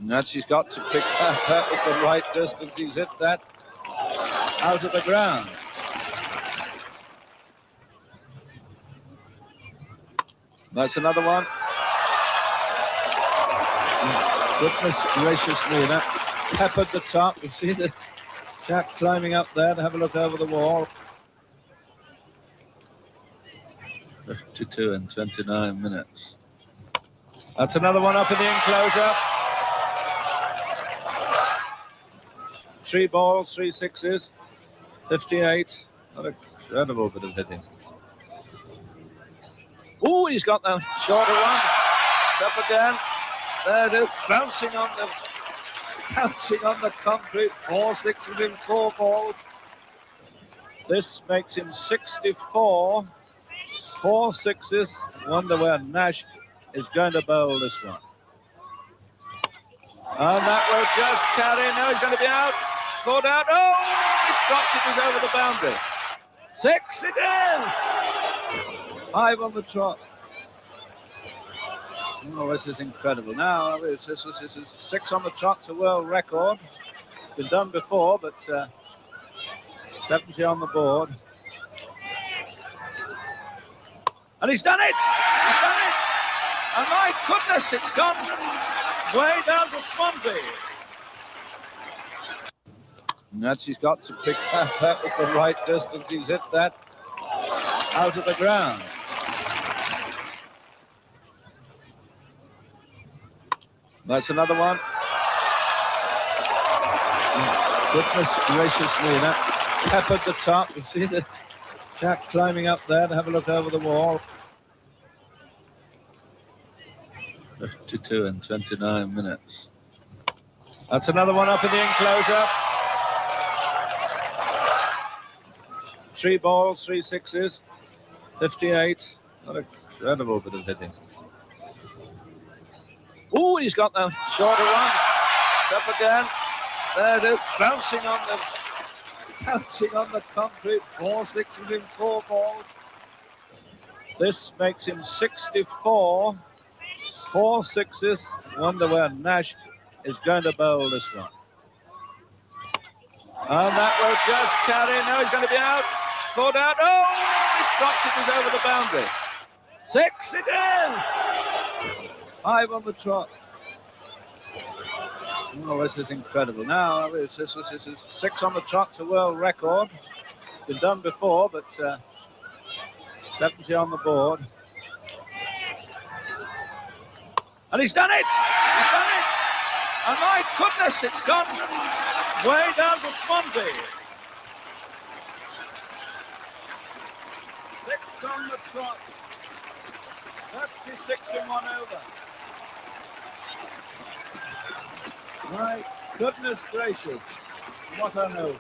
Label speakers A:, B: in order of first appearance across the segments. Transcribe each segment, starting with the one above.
A: That she's got to pick up. That was the right distance. He's hit that out of the ground. That's another one. Goodness gracious me, that peppered the top. You see the chap climbing up there to have a look over the wall. 52 in 29 minutes. That's another one up in the enclosure. 3 balls, 3 sixes, 58. What a incredible bit of hitting. Oh, he's got the shorter one. It's up again. There it is, bouncing on the concrete. 4 sixes in 4 balls. This makes him 64. 4 sixes. Wonder where Nash is going to bowl this one. And that will just carry. Now he's going to be out. Caught out. Oh, he drops it. He's over the boundary. 6 it is. 5 on the trot. Oh, this is incredible. Now, this is 6 on the trot's a world record. Been done before, but 70 on the board. And he's done it! He's done it! And my goodness, it's gone way down to Swansea. And that she's got to pick up. That was the right distance. He's hit that out of the ground. That's another one. Goodness gracious me, that peppered the top. You see the chap climbing up there to have a look over the wall. 52 in 29 minutes. That's another one up in the enclosure. 3 balls, 3 sixes, 58. What an incredible bit of hitting. Oh, he's got the shorter one. It's up again. There it is, bouncing on the concrete. 4 sixes in 4 balls. This makes him 64. 4 sixes. Wonder where Nash is going to bowl this one. And that will just carry. Now he's going to be out. Caught out. Oh, he drops it. He's over the boundary. 6 it is. 5 on the trot. Oh, this is incredible. Now, this is 6 on the trot's a world record. Been done before, but 70 on the board. And he's done it! He's done it! And my goodness, it's gone way down to Swansea. 6 on the trot. 36 in 1 over. My goodness gracious, what an over.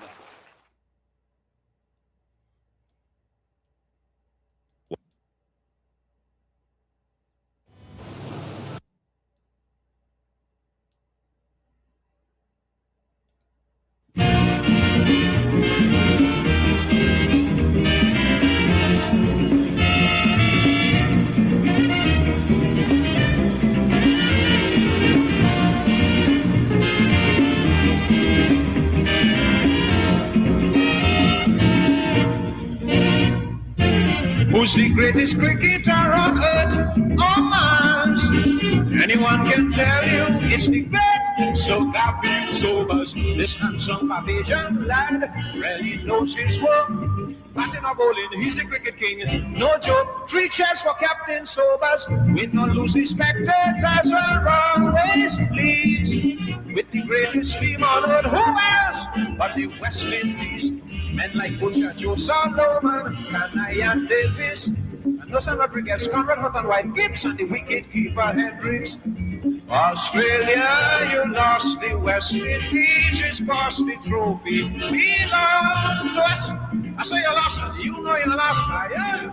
B: Who's the greatest cricketer on earth or Mars? Anyone can tell you it's the great Sir Garfield Sobers. This handsome Barbadian lad really knows his work. Batting or bowling, he's the cricket king. No joke, 3 cheers for Captain Sobers. Win or lose, the spectators are always pleased with the greatest team on earth. Who else but the West Indies? Men like Butcher, Joe Solomon, Canaya Davis, and Nelson Rodriguez, Conrad Hutton White, Gibson, the wicket keeper Hendricks. Australia, you lost. The West Indies is past the trophy. Belong to us. I say you lost, you know you lost, yeah.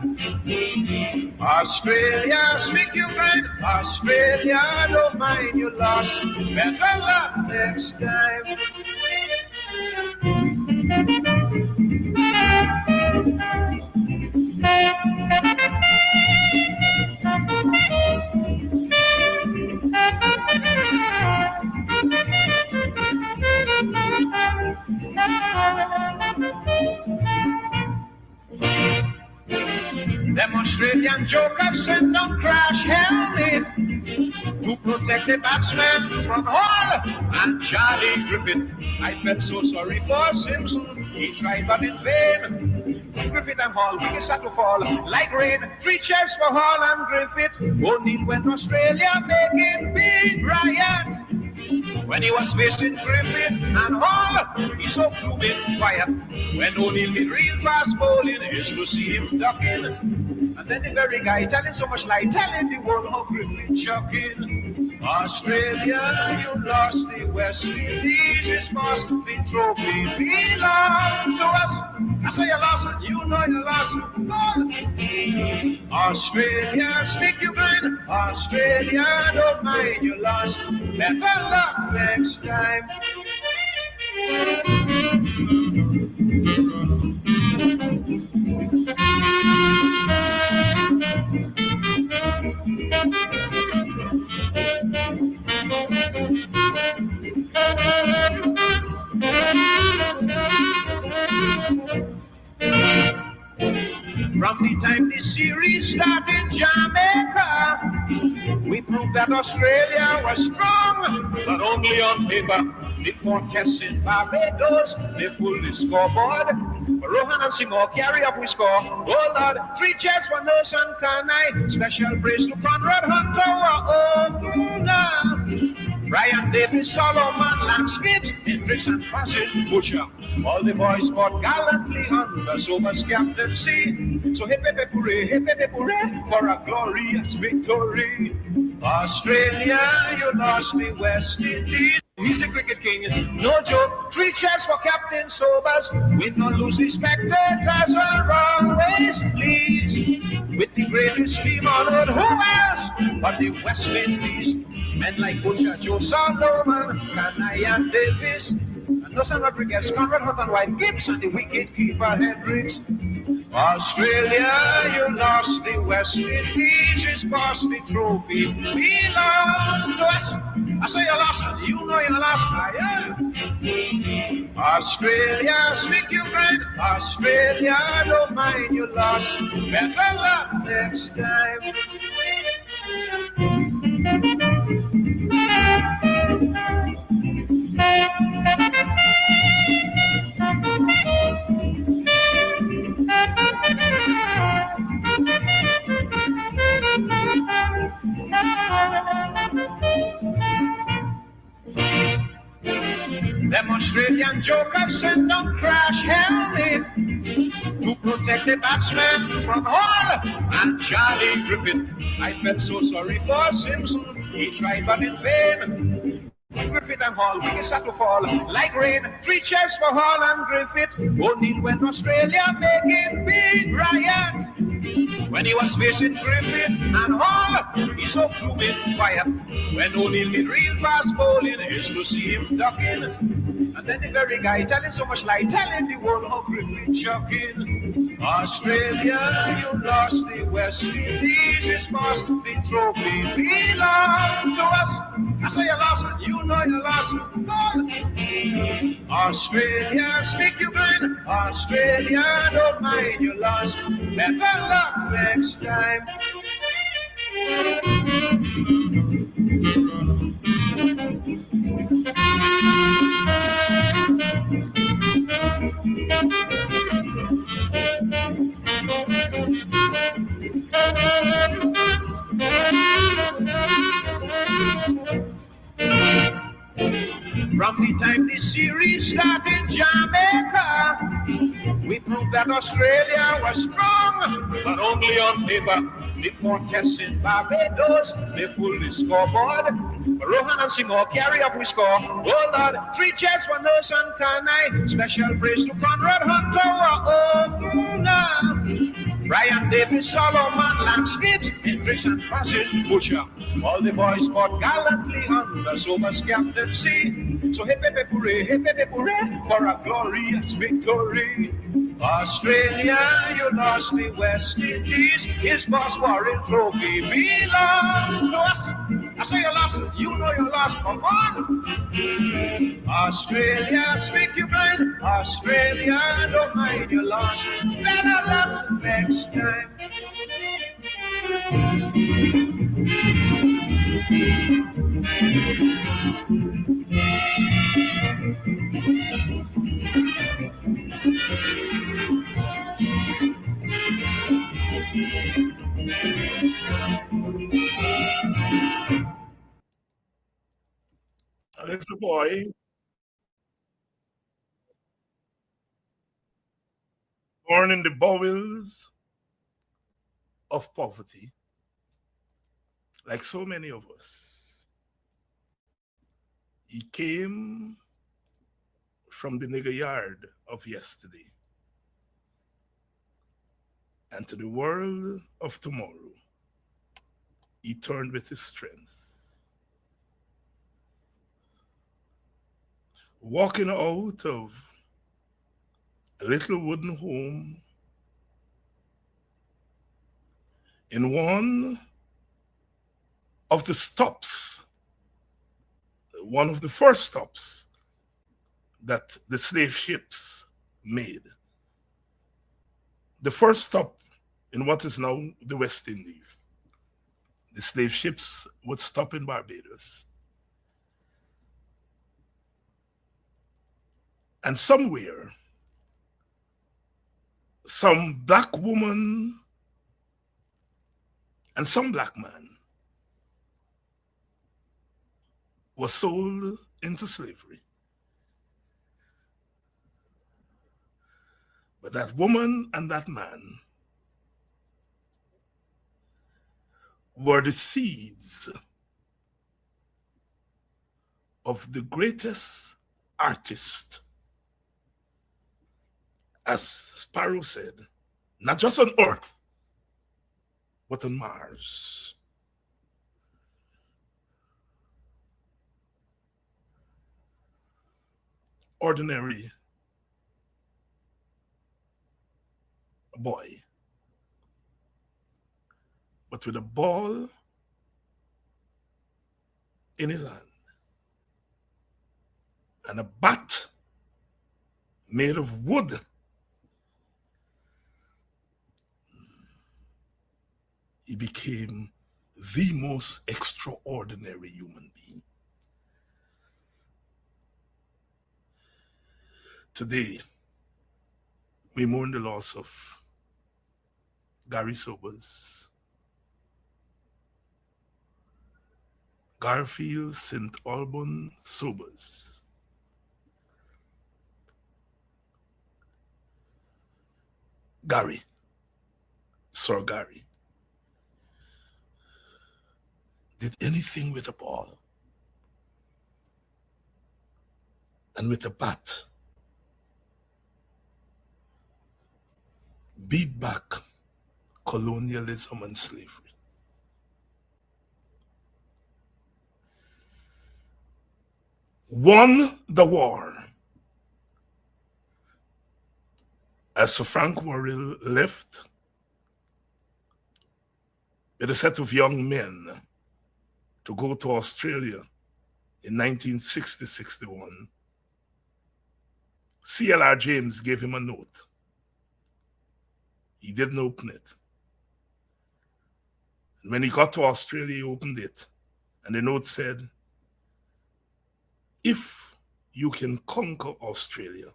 B: Australia, speak your mind. Australia, don't mind you lost. Better luck next time. Joker sent down crash helmet to protect the batsman from Hall and Charlie Griffith. I felt so sorry for Simpson. He tried but in vain. Griffith and Hall, wickets had to fall like rain. 3 cheers for Hall and Griffith. O'Neill went Australia making big riot. When he was facing Griffith and Hall, he so blooming quiet. When O'Neill did real fast bowling, is to see him ducking. And then the very guy telling so much lie, telling the world how Griffith chucking. Australia, you lost the West Indies, it's lost the trophy belong to us. I say you lost it, you know you lost it. Australia, stick you blind. Australia, don't mind you lost. Better luck next time. From the time the series started in Jamaica, we proved that Australia was strong, but only on paper. The 4 tests in Barbados, they full the scoreboard. Rohan and Seymour carry up we score. Oh Lord, 3 cheers for Nelson Kanai. Special praise to Conrad Hunter. Brian Davis, Solomon, Lance Gibbs, Hendricks and Bassett Butcher. All the boys fought gallantly under Sober's captaincy. So hip hip hip hooray for a glorious victory. Australia, you lost the West Indies. He's the cricket king, no joke. 3 cheers for Captain Sobers. We don't lose the spectators are always pleased. With the greatest team on earth, who else but the West Indies? Men like Butcher, Joe Solomon, Kanai Davis, and Nelson Rodriguez, Conrad Hunt and White, Gibbs, and the wicket keeper Hendricks. Australia, you lost the West Indies, it's lost the trophy belong to us. I say you lost it, you know you lost it. Australia, stick you blind. Australia, don't mind you lost. Better luck next time. Them Australian jokers sent down crash helmet to protect the batsman from Hall and Charlie Griffith. I felt so sorry for Simpson. He tried but in vain. Griffith and Hall, wickets had to fall like rain. 3 cheers for Hall and Griffith. O'Neill went Australia making big riot. When he was facing Griffith and Hall, he so blooming quiet. When O'Neill did real fast bowling, is to see him ducking. And then the very guy telling so much lie, telling the world how Griffith chucking. Australia, you lost the West Indies, it's lost the trophy belong to us. I say you lost it, you know you lost it. Australia, stick you blind. Australia, don't mind you lost. Better luck next time. From the time the series started in Jamaica, we proved that Australia was strong, but only on paper. The 4 tests in Barbados, they full the scoreboard. Rohan and Seymour carry up we score. Oh Lord, 3 cheers for Nelson Kanai. Special praise to Conrad Hunter. Brian Davis, Solomon, Lance Gibbs, Hendricks and Bassett Butcher. All the boys fought gallantly under Sober's captaincy. So hip hip hooray for a glorious victory. Australia, you lost the West Indies, his boss warring trophy belong to us. I say you lost it, you know you lost, come on. Australia, speak you blind. Australia, don't mind you lost. Better luck next time.
C: A little boy born in the bowels of poverty, like so many of us. He came from the nigger yard of yesterday and to the world of tomorrow. He turned with his strength, walking out of a little wooden home in one of the stops, one of the first stops that the slave ships made. The first stop in what is now the West Indies. The slave ships would stop in Barbados. And somewhere, some black woman and some black man was sold into slavery. But that woman and that man were the seeds of the greatest artist, as Sparrow said, not just on Earth, but on Mars. Ordinary boy, but with a ball in his hand and a bat made of wood. He became the most extraordinary human being. Today, we mourn the loss of Gary Sobers, Garfield St. Alban Sobers. Gary, Sir Gary, did anything with a ball and with a bat. Beat back colonialism and slavery. Won the war. As Sir Frank Worrell left with a set of young men to go to Australia in 1960-61, C.L.R. James gave him a note. He didn't open it. And when he got to Australia, he opened it. And the note said, if you can conquer Australia,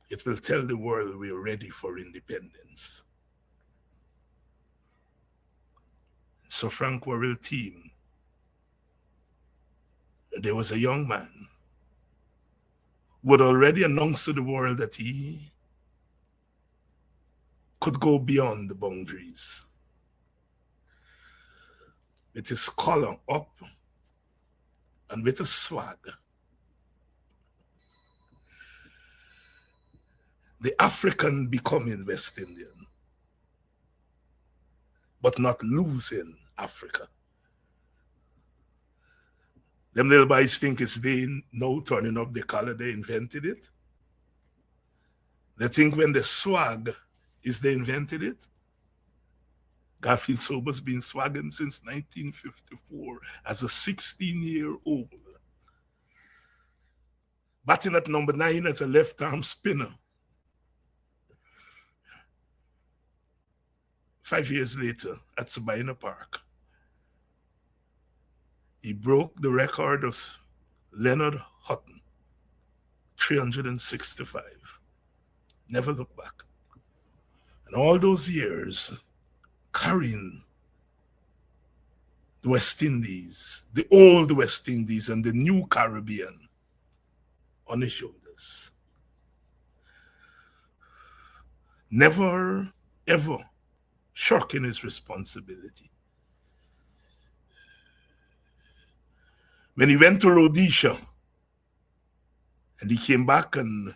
C: it will tell the world we're ready for independence. So Frank Worrell team, there was a young man who had already announced to the world that he could go beyond the boundaries. With his collar up and with a swag. The African becoming West Indian, but not losing Africa. Them little boys think it's they now turning up the collar, they invented it. They think when the swag is they invented it. Garfield Sobers been swagging since 1954 as a 16-year-old. Batting at number 9 as a left-arm spinner. 5 years later at Sabina Park, he broke the record of Leonard Hutton, 365. Never looked back. And all those years, carrying the West Indies, the old West Indies and the new Caribbean on his shoulders. Never, ever shirking his responsibility. When he went to Rhodesia and he came back and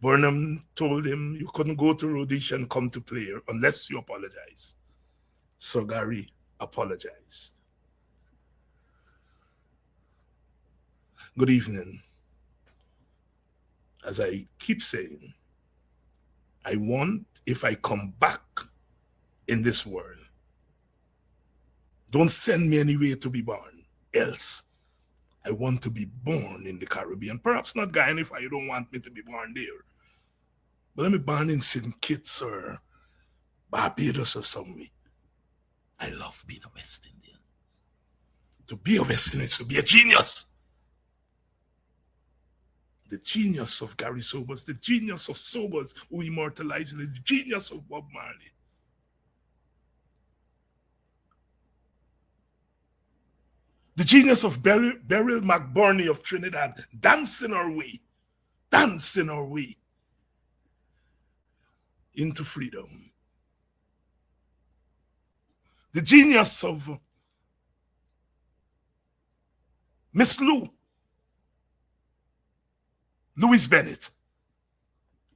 C: Burnham told him you couldn't go to Rhodesia and come to play unless you apologize. So Gary apologized. Good evening. As I keep saying, I want, if I come back in this world, don't send me anywhere to be born. Else, I want to be born in the Caribbean. Perhaps not Guyana if you don't want me to be born there. But let me born in St. Kitts or Barbados or somewhere. I love being a West Indian. To be a West Indian is to be a genius. The genius of Gary Sobers, the genius of Sobers who immortalized it, the genius of Bob Marley. The genius of Beryl McBurney of Trinidad, dancing our way into freedom. The genius of Miss Louise Bennett.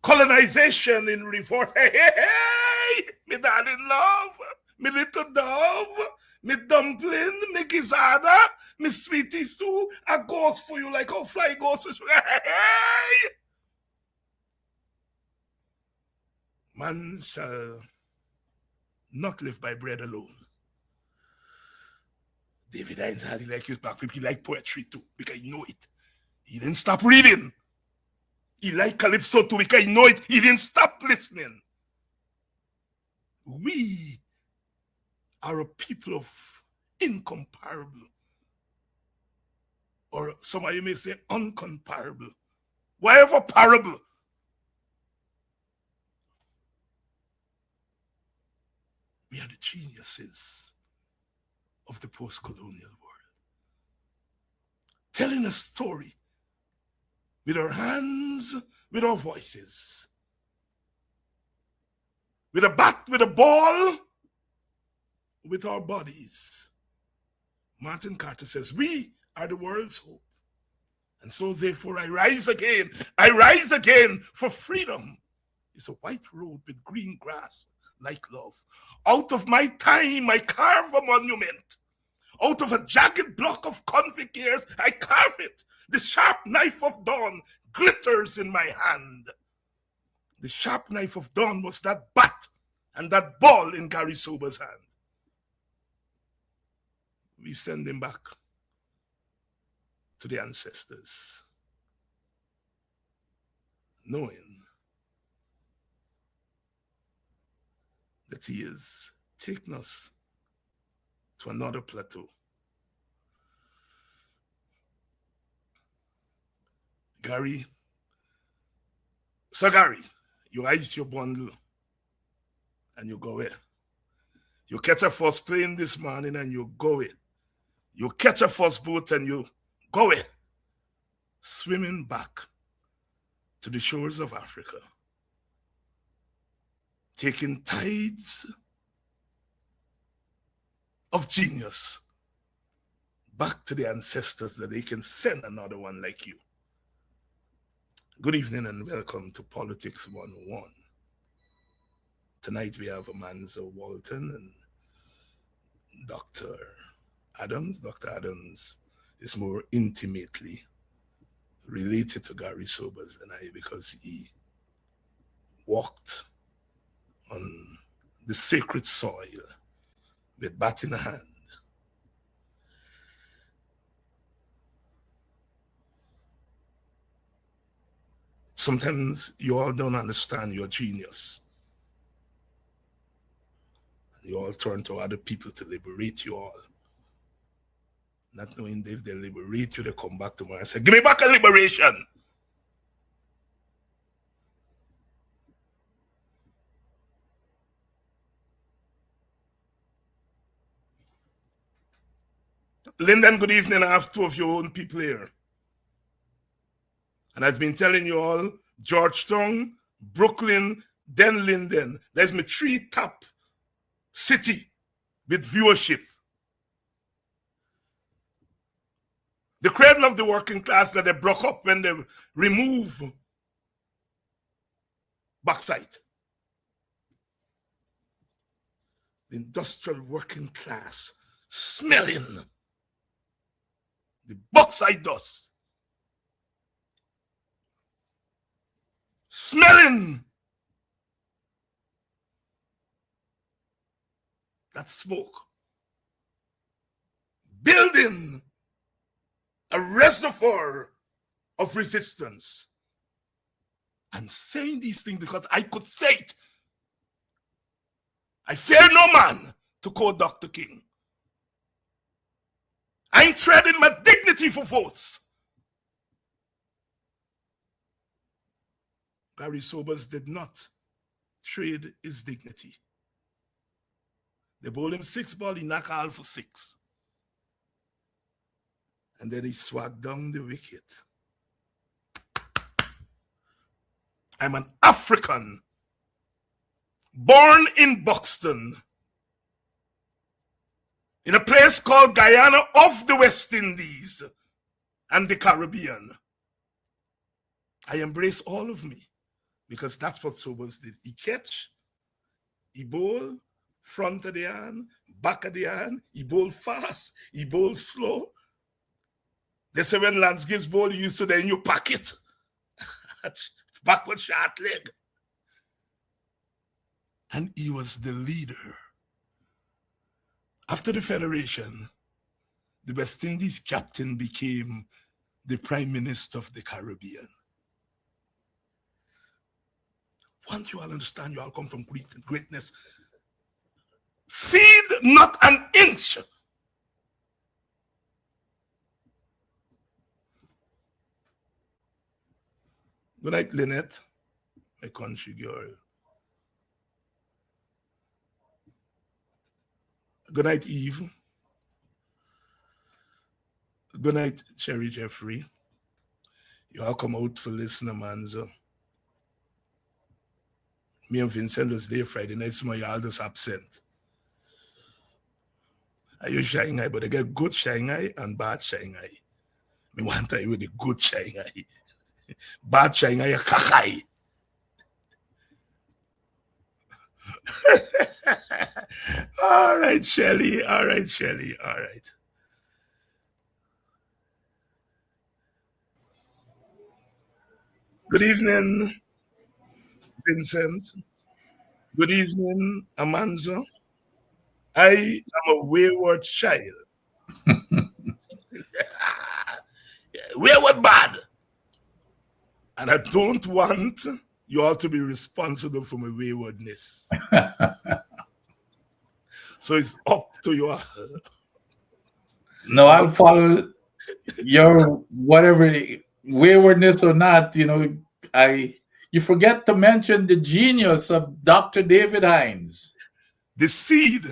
C: Colonization in revolt. Hey, hey, hey, me darling love, me little dove, me dumpling, me gizzada, me sweetie Sue, a ghost for you like how fly ghosts. Hey, hey. Man shall not live by bread alone. David Hines Hardy like his back, he like poetry too, because he know it. He didn't stop reading. He like Calypso too, because he know it. He didn't stop listening. We are a people of incomparable, or some of you may say uncomparable, whatever parable. We are the geniuses of the post-colonial world. Telling a story with our hands, with our voices, with a bat, with a ball, with our bodies. Martin Carter says, we are the world's hope. And so therefore I rise again. I rise again for freedom. It's a white road with green grass like love. Out of my time, I carve a monument. Out of a jagged block of convict years, I carve it. The sharp knife of dawn glitters in my hand. The sharp knife of dawn was that bat and that ball in Gary Sobers' hand. We send him back to the ancestors, knowing that he is taking us to another plateau. Gary, so Gary, you ice your bundle and you go where? You catch a first plane this morning and you go where? You catch a first boat and you go where? Swimming back to the shores of Africa, taking tides of genius back to the ancestors that they can send another one like you. Good evening and welcome to Politics 101. Tonight we have Amanza Walton and Dr. Adams. Dr. Adams is more intimately related to Gary Sobers than I, because he walked on the sacred soil with bat in hand. Sometimes you all don't understand your genius. You all turn to other people to liberate you all. Not knowing if they liberate you, they come back tomorrow and say, give me back a liberation. Lyndon, good evening. I have two of your own people here. And I've been telling you all, Georgetown, Brooklyn, then Lyndon. There's my 3 top city with viewership. The cradle of the working class that they broke up when they remove bauxite. The industrial working class smelling the bauxite dust, smelling that smoke, building a reservoir of resistance. I'm saying these things because I could say it. I fear no man, to quote Dr. King. I ain't trading my dignity for votes. Gary Sobers did not trade his dignity. They bowled him 6 ball, he knocked all for 6. And then he swagged down the wicket. I'm an African, born in Buxton, in a place called Guyana of the West Indies and the Caribbean. I embrace all of me because that's what Sobers did. He catch, he bowl, front of the hand, back of the hand, he bowl fast, he bowl slow. They say when Lance Gibbs bowl, you used to then you pack it. Backward short leg. And he was the leader. After the Federation, the West Indies captain became the Prime Minister of the Caribbean. Once you all understand, you all come from greatness. Feed not an inch. Good night, Lynette, my country girl. Good night, Eve. Good night, Cherry Jeffrey. You all come out for listening, Amanza. Me and Vincent was there Friday night, some of y'all just absent. I use Shanghai, but I get good Shanghai and bad Shanghai. Me want to with the good Shanghai. Bad Shanghai, kakai. All right, Shelly. All right, Shelly. All right. Good evening, Vincent. Good evening, Amanza. I am a wayward child. Wayward bad. And I don't want you all to be responsible for my waywardness. So it's up to you all.
D: No, I'll follow your whatever waywardness or not. You know, you forget to mention the genius of Dr. David Hines.
C: The seed,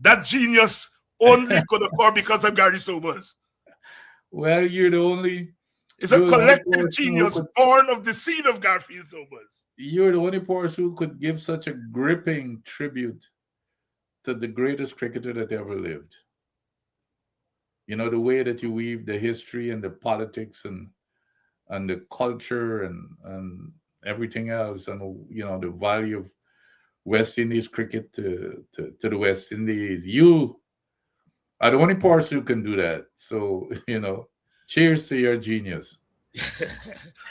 C: that genius only could occur because of Gary Sobers.
D: Well, you're the only.
C: It's a collective genius born of the seed of Garfield Sobers.
D: You're the only person who could give such a gripping tribute to the greatest cricketer that ever lived. You know, the way that you weave the history and the politics and the culture and everything else, and you know, the value of West Indies cricket to the West Indies. You are the only person who can do that. So, you know, cheers to your genius.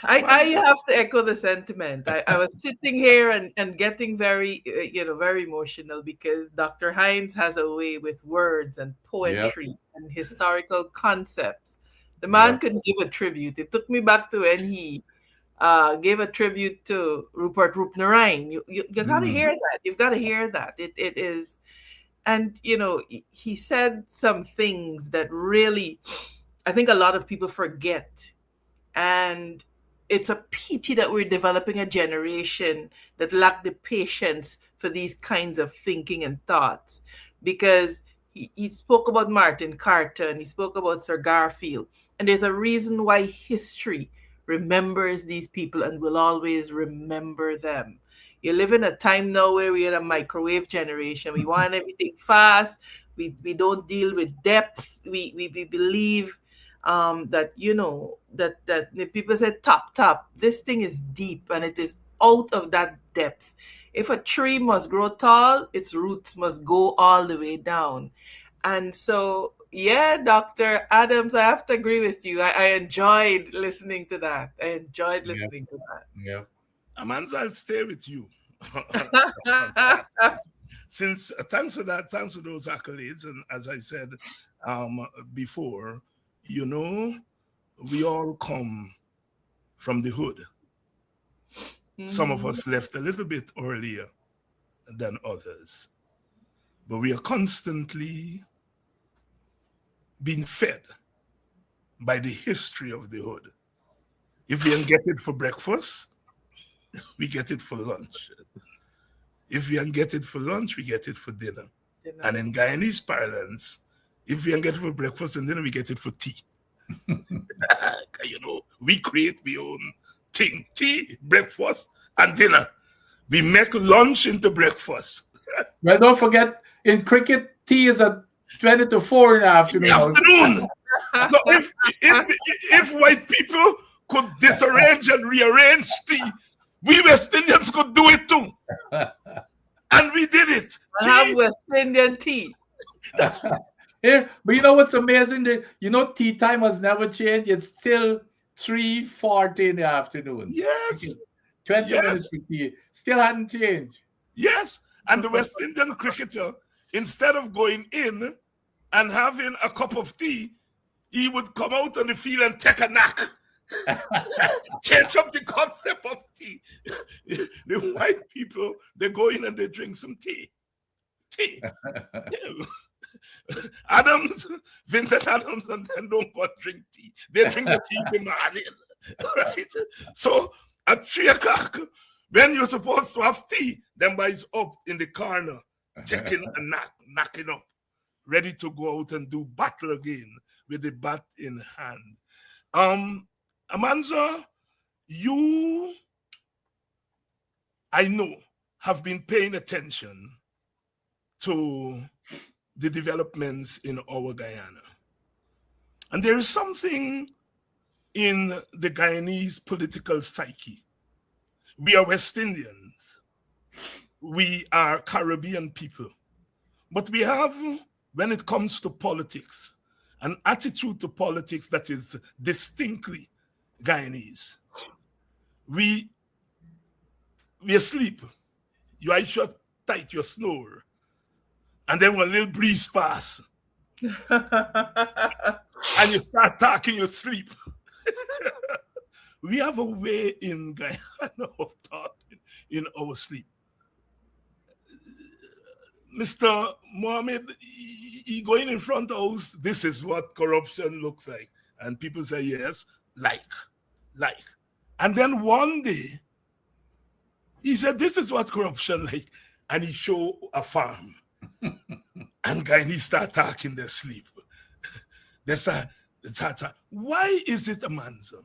E: I have to echo the sentiment. I was sitting here and getting very, very emotional because Dr. Hines has a way with words and poetry and historical concepts. The man could give a tribute. It took me back to when he gave a tribute to Rupert Roopnarine. You got to hear that. You've got to hear that. It is And he said some things that really, I think a lot of people forget. And it's a pity that we're developing a generation that lack the patience for these kinds of thinking and thoughts. Because he spoke about Martin Carter and he spoke about Sir Garfield. And there's a reason why history remembers these people and will always remember them. You live in a time now where we're in a microwave generation. We want everything fast. We don't deal with depth. We believe that that the people say top. This thing is deep and it is out of that depth. If a tree must grow tall, its roots must go all the way down. And so, yeah, Dr. Adams, I have to agree with you. I enjoyed listening to that. I enjoyed
D: Yeah,
E: listening to
D: yeah,
C: Amanza, I'll stay with you.
E: that.
C: That's since thanks to that, thanks to those accolades, and as I said before, you know, we all come from the hood. Some of
E: Mhm.
C: us left a little bit earlier than others, but we are constantly being fed by the history of the hood. If we don't get it for breakfast, we get it for lunch. If we don't get it for lunch, we get it for dinner.
E: You know.
C: And in Guyanese parlance, if we don't get it for breakfast and dinner, we get it for tea. We create our own thing. Tea, breakfast, and dinner. We make lunch into breakfast.
D: well, don't forget, in cricket, tea is at 20 to 4 in the
C: In the
D: afternoon also.
C: afternoon. So if white people could disarrange and rearrange tea, we West Indians could do it too. And we did it.
E: I have
C: Tea,
E: West Indian tea.
C: that's
D: But you know what's amazing? Tea time has never changed. It's still 3:40 in the afternoon.
C: yes,
D: 20 minutes
C: yes,
D: for tea. Still hadn't changed.
C: yes. And the West Indian cricketer, instead of going in and having a cup of tea, he would come out on the field and take a nap. Change up the concept of tea. The white people, they go in and they drink some tea. Tea. Adams, Vincent Adams, and then don't go drink tea. They drink the tea in the morning. Right? So at 3 o'clock, when you're supposed to have tea, them boys up in the corner, taking a nap, knocking up, ready to go out and do battle again with the bat in hand. Amanza, you, I know, have been paying attention to the developments in our Guyana. And there is something in the Guyanese political psyche. We are West Indians. We are Caribbean people. But we have, when it comes to politics, an attitude to politics that is distinctly Guyanese. We asleep. You eyes shut tight, you snore. And then when a little breeze pass, and you start talking, you sleep. We have a way in Guyana of talking in our sleep. Mr. Mohammed, he going in front of us, this is what corruption looks like. And people say, yes, like. And then one day, he said, this is what corruption like. And he show a farm. And Guyanese start talking their sleep. They start, why is it, Amanza,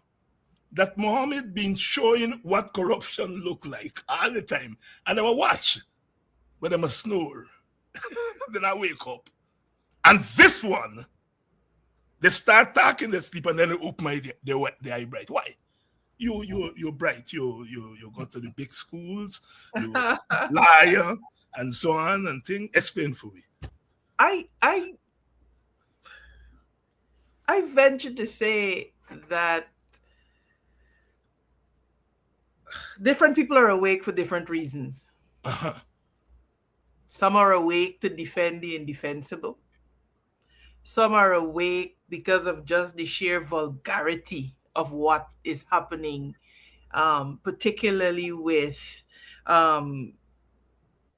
C: that Mohammed been showing what corruption look like all the time? And I will watch, but I must snore. Then I wake up. And this one, they start talking their sleep and then they open their eye bright. Why? You're bright. You go to the big schools, you liar, and so on and thing. Explain for me.
E: I venture to say that different people are awake for different reasons.
C: Uh-huh.
E: Some are awake to defend the indefensible. Some are awake because of just the sheer vulgarity of what is happening, particularly with um,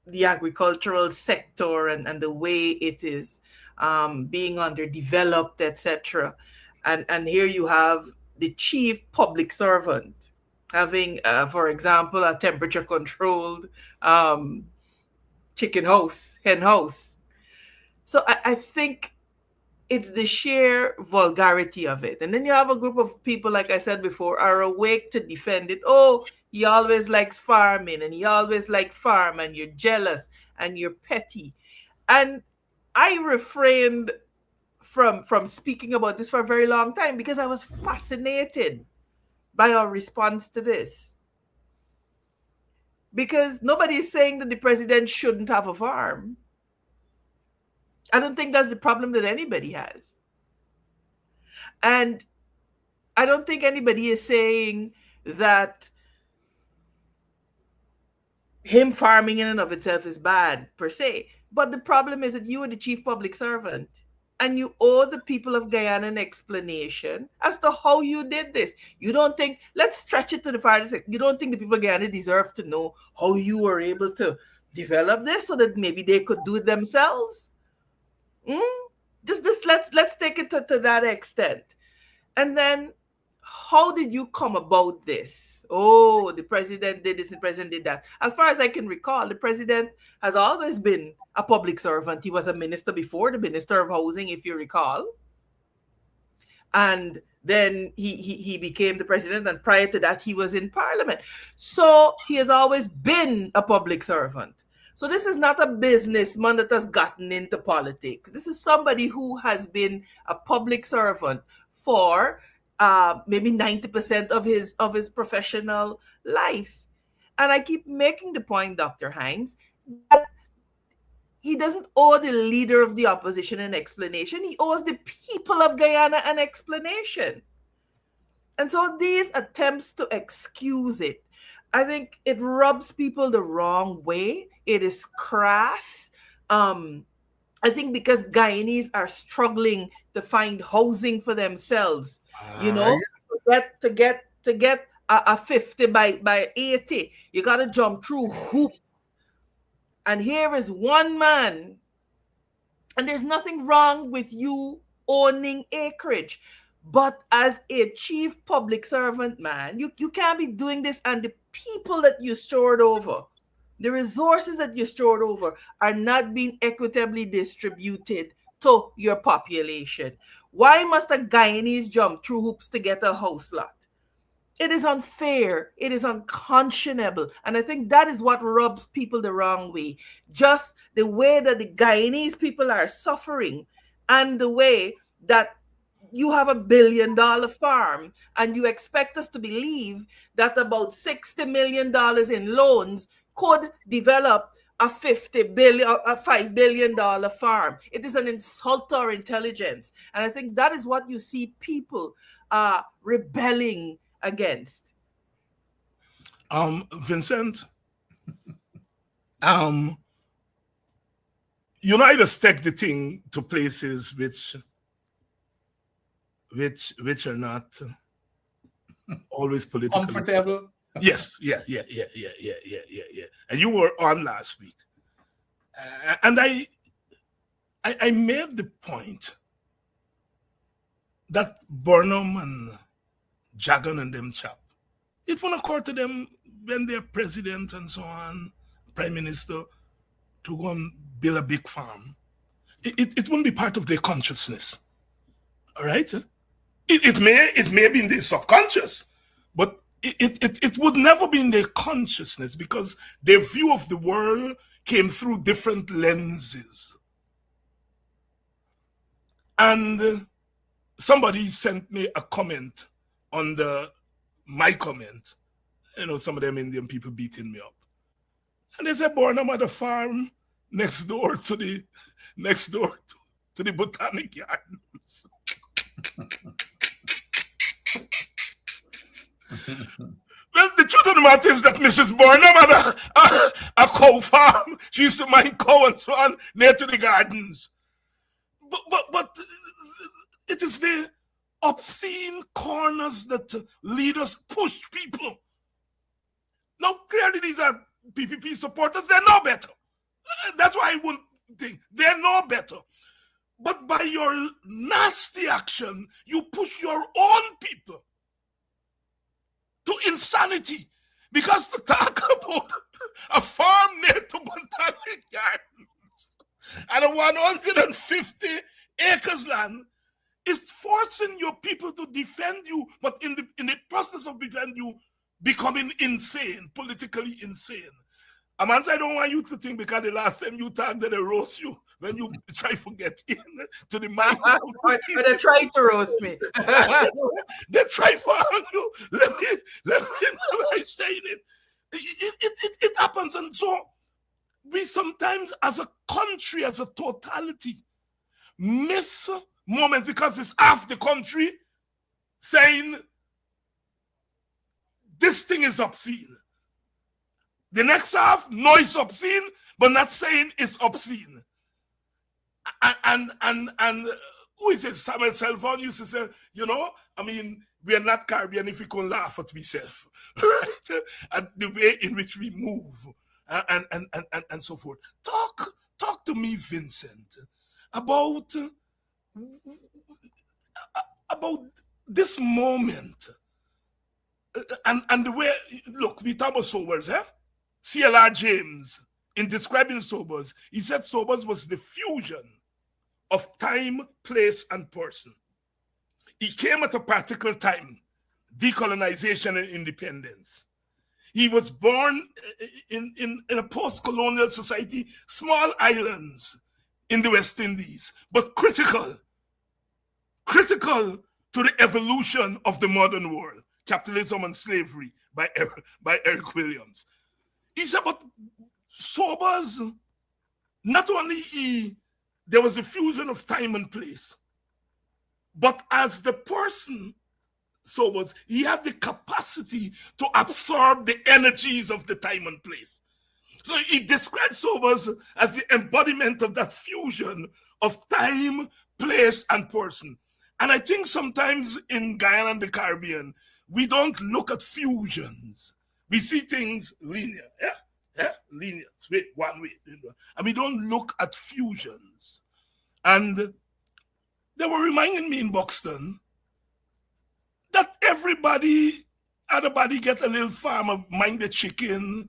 E: the agricultural sector and the way it is being underdeveloped, etc. And here you have the chief public servant having, for example, a temperature controlled chicken house, hen house. So I think it's the sheer vulgarity of it. And then you have a group of people, like I said before, are awake to defend it. Oh, he always likes farming and he always like farm and you're jealous and you're petty. And I refrained from speaking about this for a very long time because I was fascinated by our response to this. Because nobody is saying that the president shouldn't have a farm. I don't think that's the problem that anybody has. And I don't think anybody is saying that him farming in and of itself is bad per se. But the problem is that you are the chief public servant and you owe the people of Guyana an explanation as to how you did this. You don't think, let's stretch it to the farthest, you don't think the people of Guyana deserve to know how you were able to develop this so that maybe they could do it themselves? Just let's take it to that extent. And then, how did you come about this? Oh, the president did this, the president did that. As far as I can recall, the president has always been a public servant. He was a minister before, the Minister of Housing, if you recall. And then he became the president, and prior to that, he was in parliament. So he has always been a public servant. So this is not a businessman that has gotten into politics. This is somebody who has been a public servant for maybe 90% of his professional life. And I keep making the point, Dr. Hines, that he doesn't owe the leader of the opposition an explanation. He owes the people of Guyana an explanation. And so these attempts to excuse it, I think it rubs people the wrong way. It is crass. I think because Guyanese are struggling to find housing for themselves, to get a 50 by 80, you got to jump through hoops. And here is one man, and there's nothing wrong with you owning acreage, but as a chief public servant, man, you can't be doing this, and the people that you stored over, the resources that you stored over are not being equitably distributed to your population. Why must a Guyanese jump through hoops to get a house lot? It is unfair. It is unconscionable. And I think that is what rubs people the wrong way. Just the way that the Guyanese people are suffering and the way that you have $1 billion farm and you expect us to believe that about $60 million in loans could develop a $5 billion farm. It is an insult to our intelligence. And I think that is what you see people rebelling against.
C: Vincent, United take the thing to places which are not always politically
D: comfortable.
C: Yes, yeah. And you were on last week, and I made the point that Burnham and Jagan and them chap, it won't occur to them when they're president and so on, prime minister, to go and build a big farm. It won't be part of their consciousness. All right? It may be in their subconscious, but it would never be in their consciousness because their view of the world came through different lenses. And somebody sent me a comment on my comment. Some of them Indian people beating me up. And they said, born at a farm next door to the botanic gardens. Well, the truth of the matter is that Mrs. Burnham had a cow farm. She used to mind cow and so on near to the gardens. But it is the obscene corners that leaders push people. Now, clearly these are PPP supporters. They know better. That's why I wouldn't think they know better. But by your nasty action, you push your own people to insanity. Because to talk about a farm near to Botanic Gardens and a 150 acres land is forcing your people to defend you, but in the process of defending you, becoming insane, politically insane. Amanza, I don't want you to think because the last time you talked, they roast you when you try to get in to the minds of the people.
E: They tried to roast me.
C: They try for you. Let me know I'm saying it. It happens, and so we sometimes, as a country, as a totality, miss moments because it's half the country saying this thing is obscene. The next half, no, it's obscene, but not saying it's obscene. And who is it? Samuel Selvon used to say, we are not Caribbean if we can laugh at ourselves, right? At the way in which we move and so forth. Talk to me, Vincent, about this moment and the way, look, we talk about sobers, eh? C.L.R. James, in describing sobers, he said sobers was the fusion of time, place, and person. He came at a particular time, decolonization and independence. He was born in a post-colonial society, small islands in the West Indies, but critical to the evolution of the modern world, Capitalism and Slavery by Eric Williams. He said, but sobers, not only there was a fusion of time and place, but as the person sobers, he had the capacity to absorb the energies of the time and place. So he describes sobers as the embodiment of that fusion of time, place, and person. And I think sometimes in Guyana and the Caribbean, we don't look at fusions. We see things linear, linear, straight, one way. And we don't look at fusions. And they were reminding me in Buxton that everybody get a little farm, mind the chicken,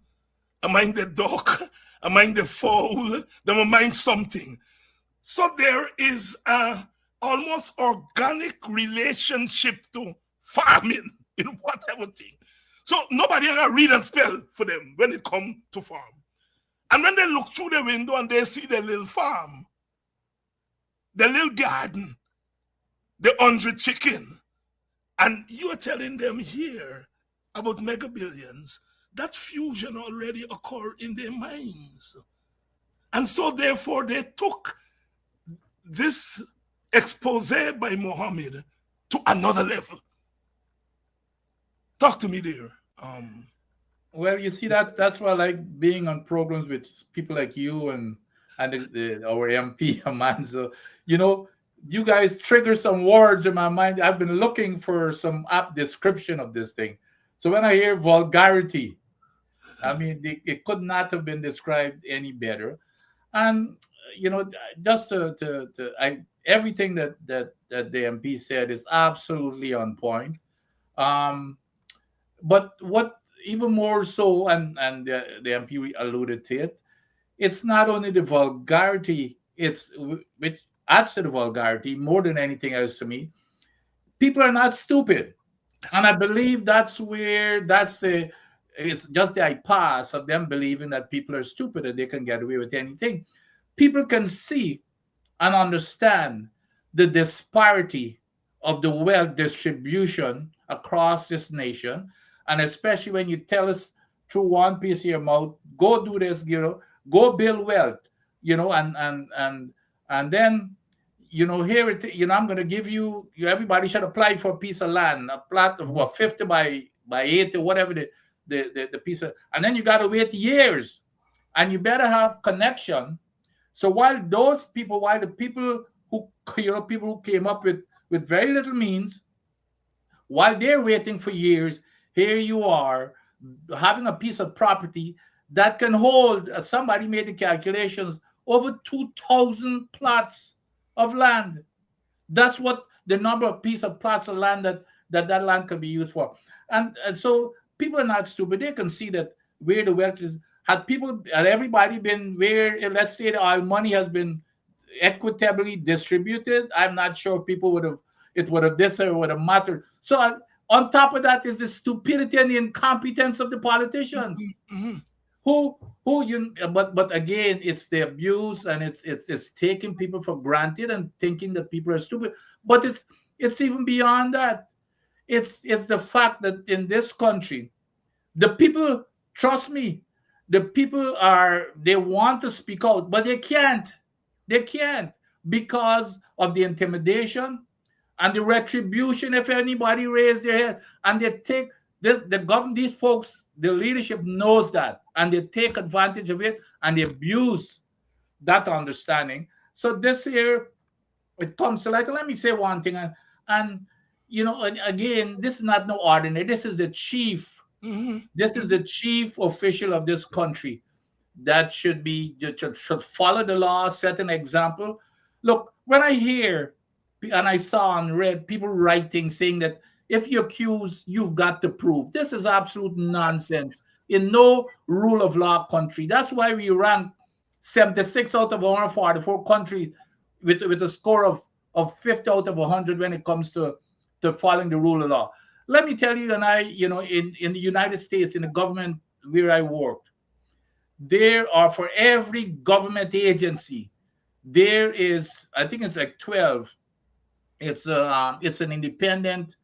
C: mind the duck, mind the fowl, they will mind something. So there is a almost organic relationship to farming in whatever thing. So nobody can read and spell for them when it comes to farm. And when they look through the window and they see their little farm, the little garden, the 100 chicken, and you're telling them here about mega billions, that fusion already occurred in their minds. And so therefore they took this expose by Muhammad to another level. Talk to me there.
D: Well, you see, that's why I like being on programs with people like you and our MP Amanza. You guys trigger some words in my mind. I've been looking for some apt description of this thing. So when I hear vulgarity, I mean, it could not have been described any better. And just everything that the MP said is absolutely on point. But what even more so, and the MP alluded to it, it's not only the vulgarity, which adds to the vulgarity more than anything else to me. People are not stupid. And I believe it's just the impasse of them believing that people are stupid and they can get away with anything. People can see and understand the disparity of the wealth distribution across this nation. And especially when you tell us through one piece of your mouth, go do this, go build wealth, and then, here it, I'm going to give you, everybody should apply for a piece of land, a plot of 50 by 80, whatever the piece of, and then you got to wait years, and you better have connection. So while the people who came up with very little means, while they're waiting for years, here you are having a piece of property that can hold, somebody made the calculations, over 2,000 plots of land. That's what the number of piece of plots of land that land can be used for. And so people are not stupid. They can see that where the wealth is. Had everybody been where, let's say, the oil money has been equitably distributed, I'm not sure people would have, it would have, this or would have mattered. So on top of that is the stupidity and the incompetence of the politicians. who you, but again, it's the abuse, and it's taking people for granted and thinking that people are stupid. But it's even beyond that. It's the fact that in this country, the people, trust me, the people they want to speak out, but they can't. They can't, because of the intimidation and the retribution if anybody raise their head. And they take the government, these folks, the leadership knows that, and they take advantage of it, and they abuse that understanding. So this year it comes to light. And let me say one thing, and again, this is not no ordinary. This is the chief. This is the chief official of this country that should follow the law, set an example. Look, when I hear and I saw and read people writing saying that if you accuse, you've got to prove. This is absolute nonsense. In no rule of law country. That's why we rank 76 out of 144 countries with a score of 50 out of 100 when it comes to following the rule of law. Let me tell you, and in the United States, in the government where I worked, there are, for every government agency, there is, I think it's like 12. It's an independent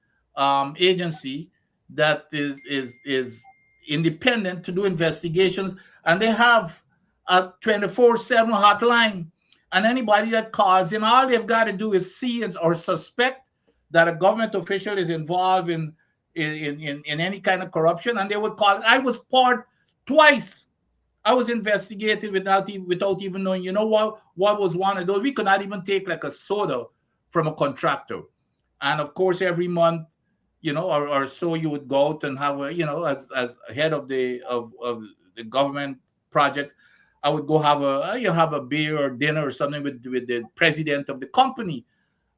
D: agency that is independent to do investigations, and they have a 24/7 hotline. And anybody that calls in, all they've got to do is see or suspect that a government official is involved in any kind of corruption, and they would call. I was part twice. I was investigated without even knowing. You know what was one of those? We could not even take like a soda from a contractor. And of course, every month, or so, you would go out and have as head of the government project, I would go have a beer or dinner or something with the president of the company.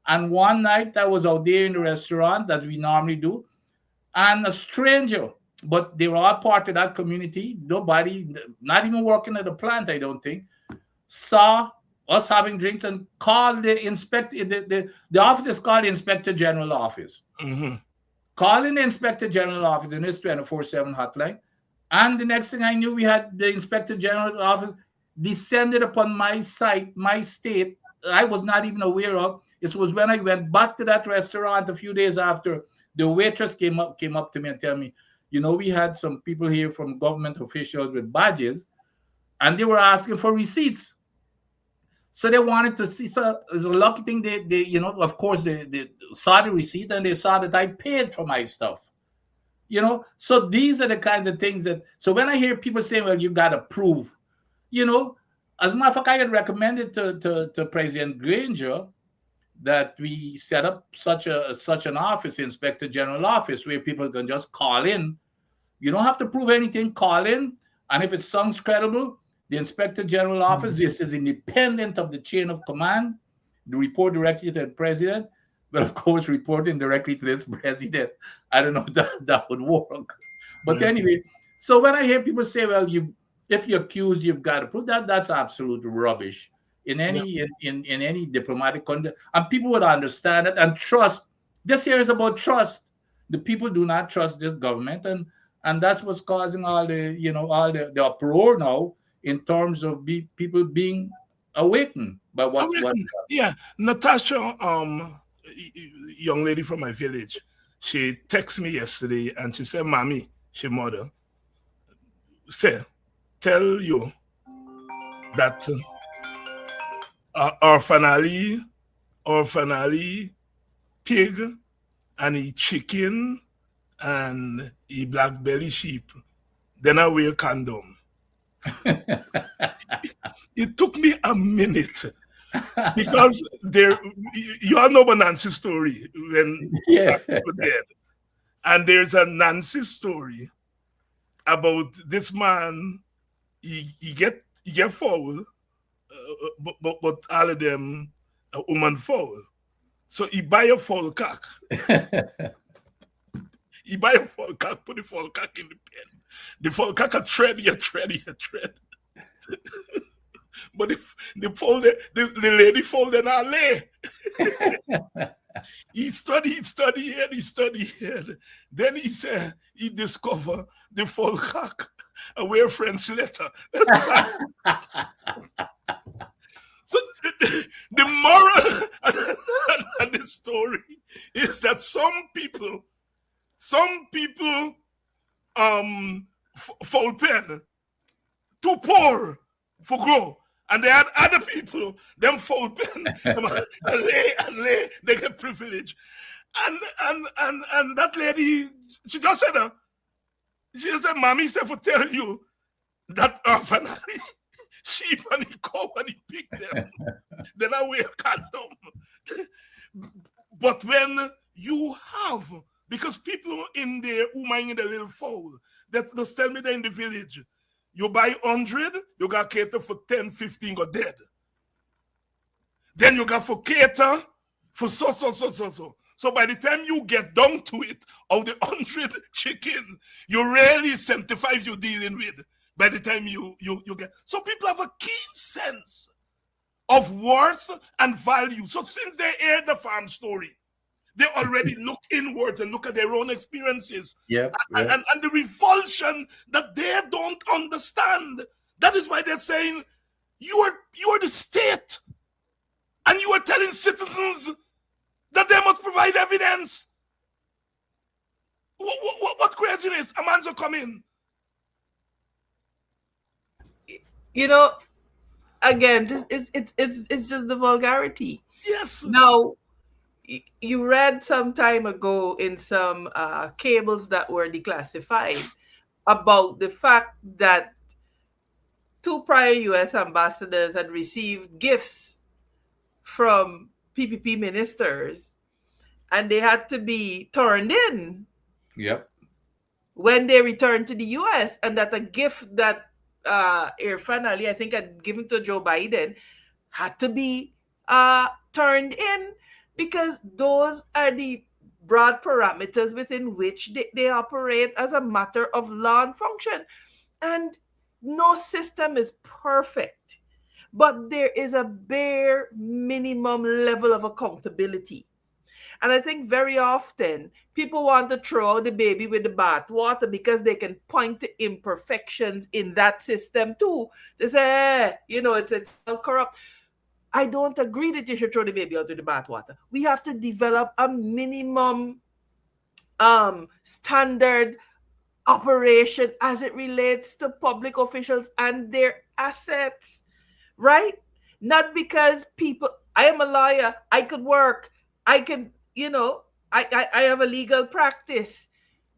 D: And one night I was out there in the restaurant that we normally do, and a stranger, but they were all part of that community. Nobody, not even working at the plant, I don't think, saw us having drinks and called the inspector. The office is called the Inspector General Office. Calling the Inspector General Office in his 24/7 hotline. And the next thing I knew, we had the Inspector General's office descended upon my site, my state. I was not even aware of. It was when I went back to that restaurant a few days after, the waitress came up to me and tell me, we had some people here from government officials with badges, and they were asking for receipts. So they wanted to see. So it's a lucky thing they of course they saw the receipt, and they saw that I paid for my stuff. So these are the kinds of things that. So when I hear people saying, "Well, you got to prove," as a matter of fact, I had recommended to President Granger that we set up such an office, Inspector General Office, where people can just call in. You don't have to prove anything. Call in, and if it sounds credible, the Inspector General Office, this is independent of the chain of command. They report directly to the president, but of course, reporting directly to this president, I don't know if that would work. But anyway, so when I hear people say, "Well, if you're accused, you've got to prove that," that's absolute rubbish. In any diplomatic conduct, and people would understand it and trust. This here is about trust. The people do not trust this government, and that's what's causing all the uproar now in terms of people being awakened by what.
C: Yeah, Natasha, young lady from my village, she texted me yesterday and she said, "Mommy, she mother, tell you that orphanally, pig, and chicken, and black belly sheep, then I wear condom." It took me a minute because you all know about Nancy's story when people dead, and there's a Nancy story about this man he get foul, but all of them a woman foul. So he buy a foul cock. He buy a foul cock, put the foul cock in the pen. The foul cock a thread. But the lady folded and lay. He study here. Then he said he discovered the foul cock away French letter. So the moral of the story is that some people fold pen too poor for grow. And they had other people, them fold pen, and lay, they get privilege. And that lady, she just said, Mommy said for tell you that finally sheep and he come and he pick them. Then I wear condom. But when you have, because people in there who mind in the little fold, that just tell me they're in the village, you buy 100, you got cater for 10, 15 go dead. Then you got for cater for so. So by the time you get down to it, of the 100 chicken, you really 75 you're dealing with. By the time you get, so people have a keen sense of worth and value. So since they hear the farm story, they already look inwards and look at their own experiences.
D: Yep.
C: And the revulsion that they don't understand. That is why they're saying, you are the state. And you are telling citizens that they must provide evidence. What craziness? Amanza, come in.
E: You know, again, it's just the vulgarity.
C: Yes.
E: Now, you read some time ago in some cables that were declassified about the fact that 2 prior U.S. ambassadors had received gifts from PPP ministers, and they had to be turned in.
D: Yep.
E: When they returned to the U.S., and that a gift that Irfan Ali, I think, had given to Joe Biden, had to be turned in, because those are the broad parameters within which they operate as a matter of law and function. And no system is perfect, but there is a bare minimum level of accountability. And I think very often people want to throw out the baby with the bathwater because they can point to imperfections in that system too. They say, it's all corrupt. I don't agree that you should throw the baby out with the bathwater. We have to develop a minimum standard operation as it relates to public officials and their assets, right? Not because people, I am a lawyer, I could work, I can, I have a legal practice.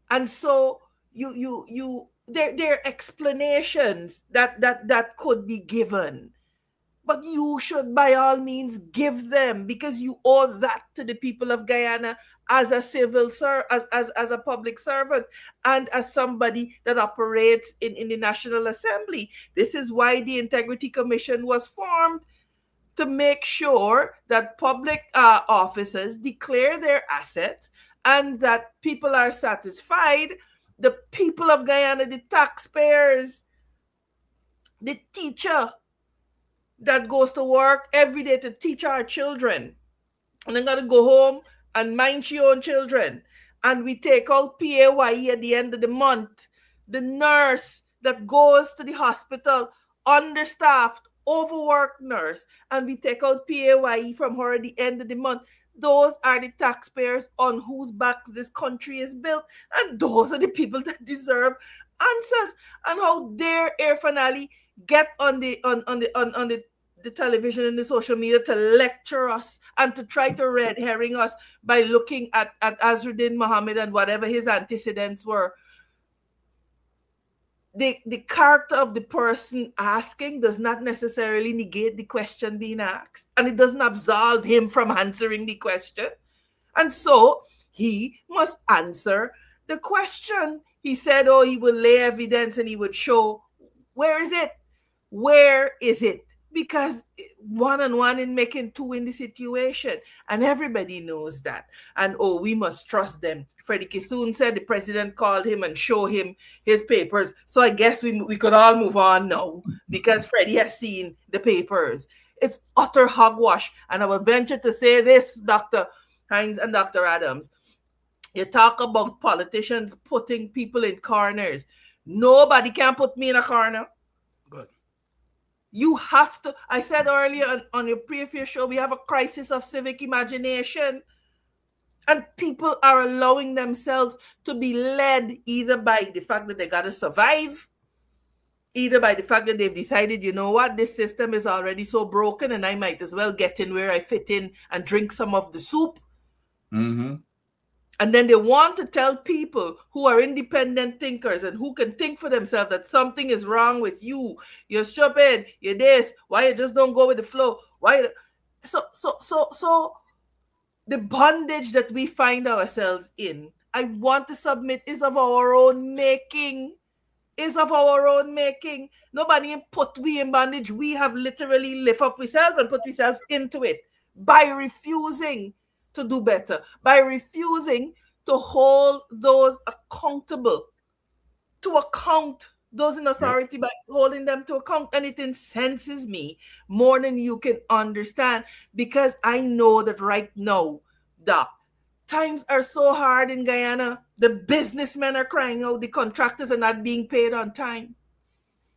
E: And so there are explanations that could be given. But you should, by all means, give them, because you owe that to the people of Guyana as a as a public servant, and as somebody that operates in the National Assembly. This is why the Integrity Commission was formed, to make sure that public officers declare their assets and that people are satisfied. The people of Guyana, the taxpayers, the teacher that goes to work every day to teach our children, and then got to go home and mind your own children, and we take out PAYE at the end of the month. The nurse that goes to the hospital, understaffed, overworked nurse, and we take out PAYE from her at the end of the month. Those are the taxpayers on whose backs this country is built, and those are the people that deserve answers. And how dare Irfan Ali get on the television and the social media to lecture us and to try to red herring us by looking at Azruddin Mohammed and whatever his antecedents were. The character of the person asking does not necessarily negate the question being asked, and it doesn't absolve him from answering the question. And so he must answer the question. He said, he would lay evidence and he would show Where is it? Where is it? Because one on one in making two in the situation, and everybody knows that. And oh, we must trust them. Freddie Kissoon said the president called him and show him his papers. So I guess we could all move on now because Freddie has seen the papers. It's utter hogwash. And I will venture to say this, Dr. Hines and Dr. Adams. You talk about politicians putting people in corners. Nobody can put me in a corner.
C: Good.
E: You have to. I said earlier on your previous show, we have a crisis of civic imagination. And people are allowing themselves to be led either by the fact that they got to survive, either by the fact that they've decided, you know what, this system is already so broken and I might as well get in where I fit in and drink some of the soup.
D: Mm-hmm.
E: And then they want to tell people who are independent thinkers and who can think for themselves that something is wrong with you. You're stupid. You're this. Why you just don't go with the flow? Why? So the bondage that we find ourselves in, I want to submit, is of our own making. Is of our own making. Nobody put we in bondage. We have literally lift up ourselves and put ourselves into it by refusing to do better, by refusing to hold those accountable, to account those in authority, by holding them to account. And it incenses me more than you can understand, because I know that right now, Doc, times are so hard in Guyana. The businessmen are crying out. The contractors are not being paid on time.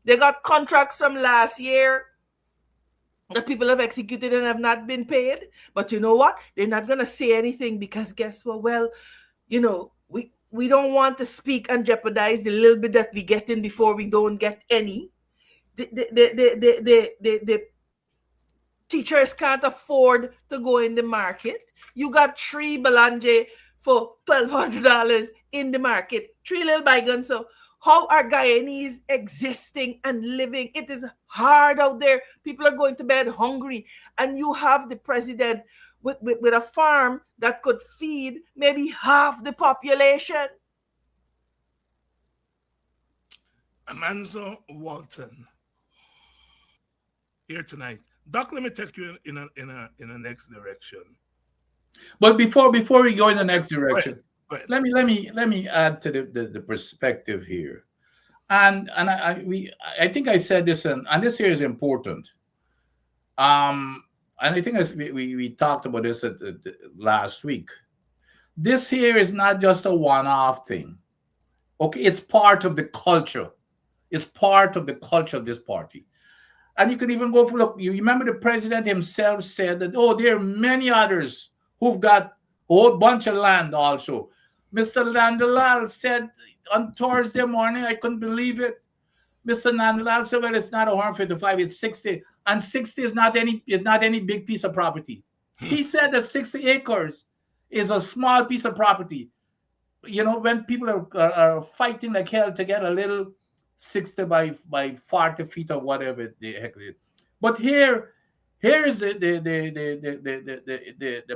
E: They got contracts from last year that people have executed and have not been paid. But you know what? They're not going to say anything because guess what? Well, you know, we don't want to speak and jeopardize the little bit that we get in before we don't get any. The teachers can't afford to go in the market. You got 3 Belanje for $1,200 in the market. 3 little bygones. So how are Guyanese existing and living? It is hard out there. People are going to bed hungry. And you have the president with a farm that could feed maybe half the population.
C: Amanza Walton here tonight. Doc, let me take you in a next direction.
D: But before we go in the next direction,
C: Go ahead.
D: let me add to the perspective here. And I think I said this, and this here is important. And I think we talked about this last week. This here is not just a one-off thing. Okay, it's part of the culture. It's part of the culture of this party. And you can even go for, look, you remember the president himself said that, oh, there are many others who've got a whole bunch of land also. Mr. Nandalal said on Thursday morning, I couldn't believe it. Mr. Nandalal said, well, it's not 155, it's 60. And 60 is not any big piece of property. He said that 60 acres is a small piece of property. You know, when people are fighting like hell to get a little 60 by 40 feet or whatever the heck it is. But here is the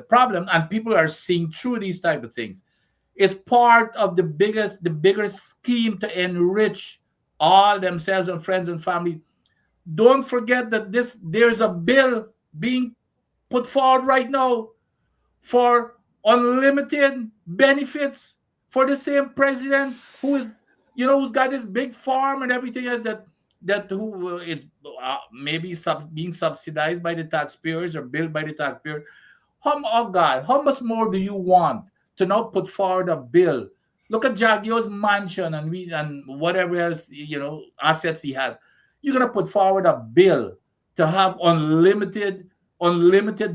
D: problem, and people are seeing through these type of things. It's part of the bigger scheme to enrich all themselves and friends and family. Don't forget that there's a bill being put forward right now for unlimited benefits for the same president who's got this big farm and everything else that who is maybe being subsidized by the taxpayers or billed by the taxpayer. Oh God, how much more do you want to now put forward a bill? Look at Jagio's mansion and whatever else assets he had. You're gonna put forward a bill to have unlimited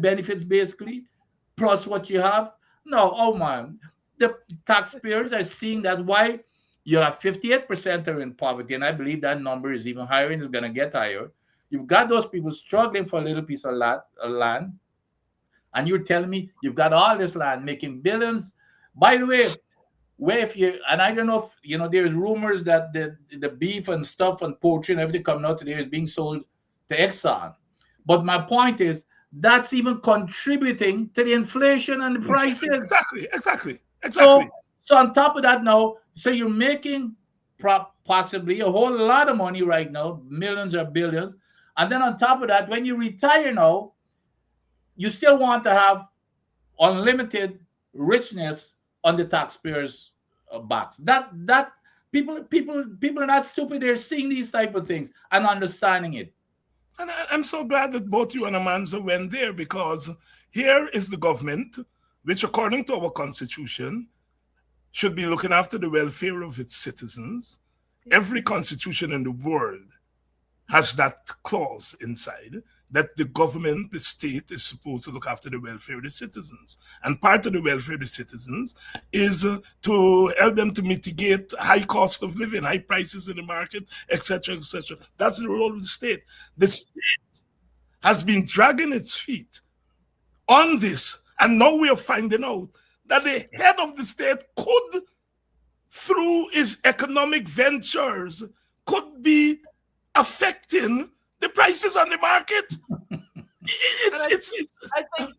D: benefits basically, plus what you have. No, oh man, the taxpayers are seeing that. Why? You have 58% are in poverty, and I believe that number is even higher and is going to get higher. You've got those people struggling for a little piece of land, and you're telling me you've got all this land making billions. By the way, and I don't know if there's rumors that the beef and stuff and poultry and everything coming out today is being sold to Exxon. But my point is that's even contributing to the inflation and the prices.
C: Exactly.
D: So on top of that now, so you're making possibly a whole lot of money right now, millions or billions. And then on top of that, when you retire now, you still want to have unlimited richness on the taxpayers' backs. That people are not stupid. They're seeing these type of things and understanding it.
C: And I'm so glad that both you and Amanza went there, because here is the government, which according to our constitution should be looking after the welfare of its citizens. Every constitution in the world has that clause inside, that the government, the state, is supposed to look after the welfare of the citizens. And part of the welfare of the citizens is to help them to mitigate high cost of living, high prices in the market, etc., etc. That's the role of the state. The state has been dragging its feet on this, and now we are finding out that the head of the state could, through his economic ventures, could be affecting the prices on the market.
E: I think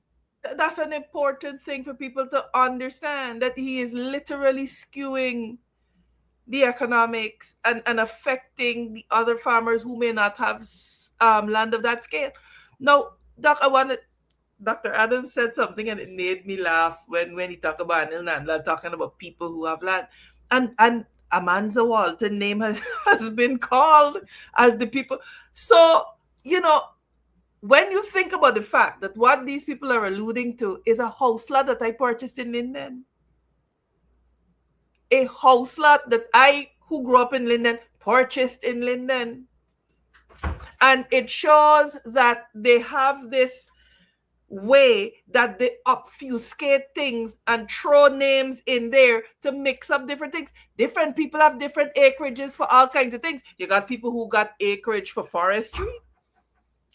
E: that's an important thing for people to understand, that he is literally skewing the economics and affecting the other farmers who may not have land of that scale. Now, Dr. Adams said something and it made me laugh when he talked about Anil Nandlal talking about people who have land. And Amanza Walton name has been called as the people. So, when you think about the fact that what these people are alluding to is a house lot that I purchased in Linden, a house lot that I, who grew up in Linden, purchased in Linden. And it shows that they have this way that they obfuscate things and throw names in there to mix up different things. Different people have different acreages for all kinds of things. You got people who got acreage for forestry,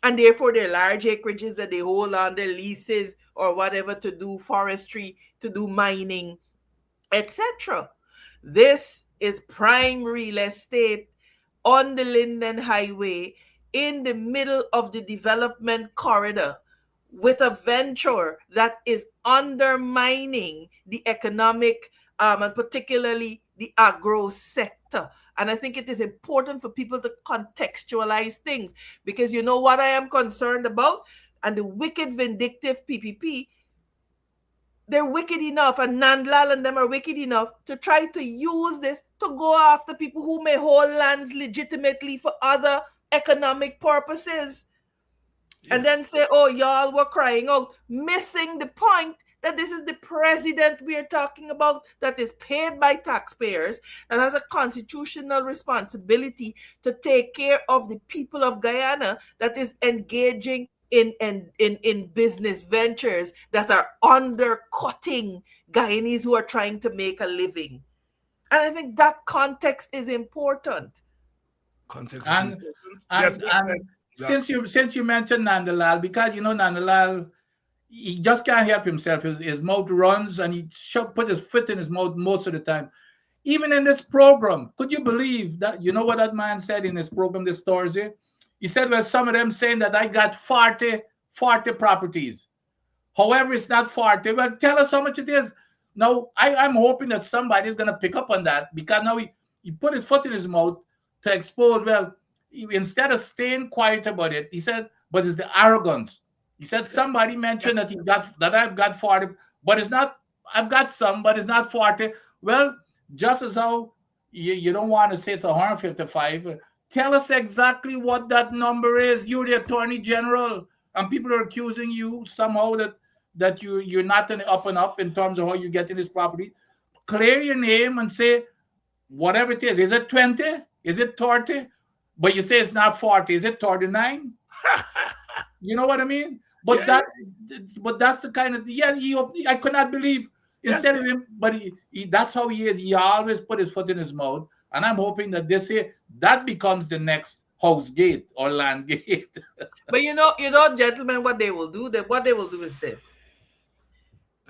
E: and therefore they're large acreages that they hold on their leases or whatever to do forestry, to do mining, etc. This is prime real estate on the Linden Highway in the middle of the development corridor, with a venture that is undermining the economic and particularly the agro sector. And I think it is important for people to contextualize things, because you know what I am concerned about? And the wicked, vindictive PPP, they're wicked enough, and Nandlal and them are wicked enough to try to use this to go after people who may hold lands legitimately for other economic purposes. Yes. And then say, oh, y'all were crying out, missing the point that this is the president we are talking about, that is paid by taxpayers and has a constitutional responsibility to take care of the people of Guyana, that is engaging in business ventures that are undercutting Guyanese who are trying to make a living. And I think that context is important.
C: Context is important.
D: Yes, since you mentioned Nandlal, because Nandlal, he just can't help himself. His mouth runs, and he should put his foot in his mouth most of the time. Even in this program, could you believe that? You know what that man said in his program this Thursday? He said, well, some of them saying that I got 40 properties. However, it's not 40. Well, tell us how much it is. Now, I'm hoping that somebody is going to pick up on that, because now he put his foot in his mouth to expose, well, instead of staying quiet about it, he said, but it's the arrogance. He said, somebody mentioned that I've got 40, but it's not, I've got some, but it's not 40. Well, just as how you don't want to say it's 155, tell us exactly what that number is. You're the Attorney General, and people are accusing you somehow that you're not in the up and up in terms of how you get in this property. Clear your name and say whatever it is. Is it 20? Is it 30? But you say it's not 40. Is it 39? You know what I mean? But that's the kind of I could not believe instead of him. But he that's how he is. He always put his foot in his mouth. And I'm hoping that this year that becomes the next house gate or land gate.
E: But gentlemen, what they will do is this.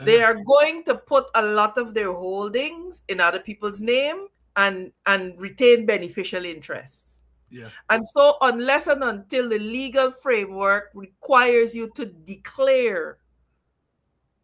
E: They are going to put a lot of their holdings in other people's name and retain beneficial interests.
C: Yeah.
E: And so unless and until the legal framework requires you to declare,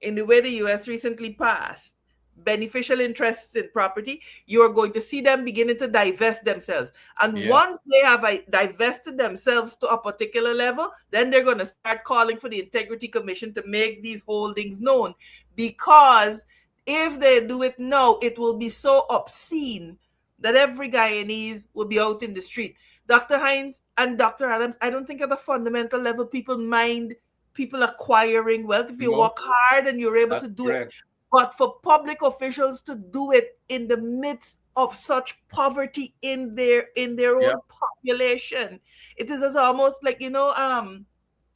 E: in the way the US recently passed, beneficial interests in property, you're going to see them beginning to divest themselves. And
D: Yeah.
E: once they have divested themselves to a particular level, then they're going to start calling for the Integrity Commission to make these holdings known. Because if they do it now, it will be so obscene that every Guyanese will be out in the street. Dr. Hines and Dr. Adams, I don't think at the fundamental level people mind people acquiring wealth if you
D: No,
E: work hard and you're able
D: that's
E: to do it.
D: correct.
E: But for public officials to do it in the midst of such poverty in their
D: Yeah.
E: own population, it is as almost like,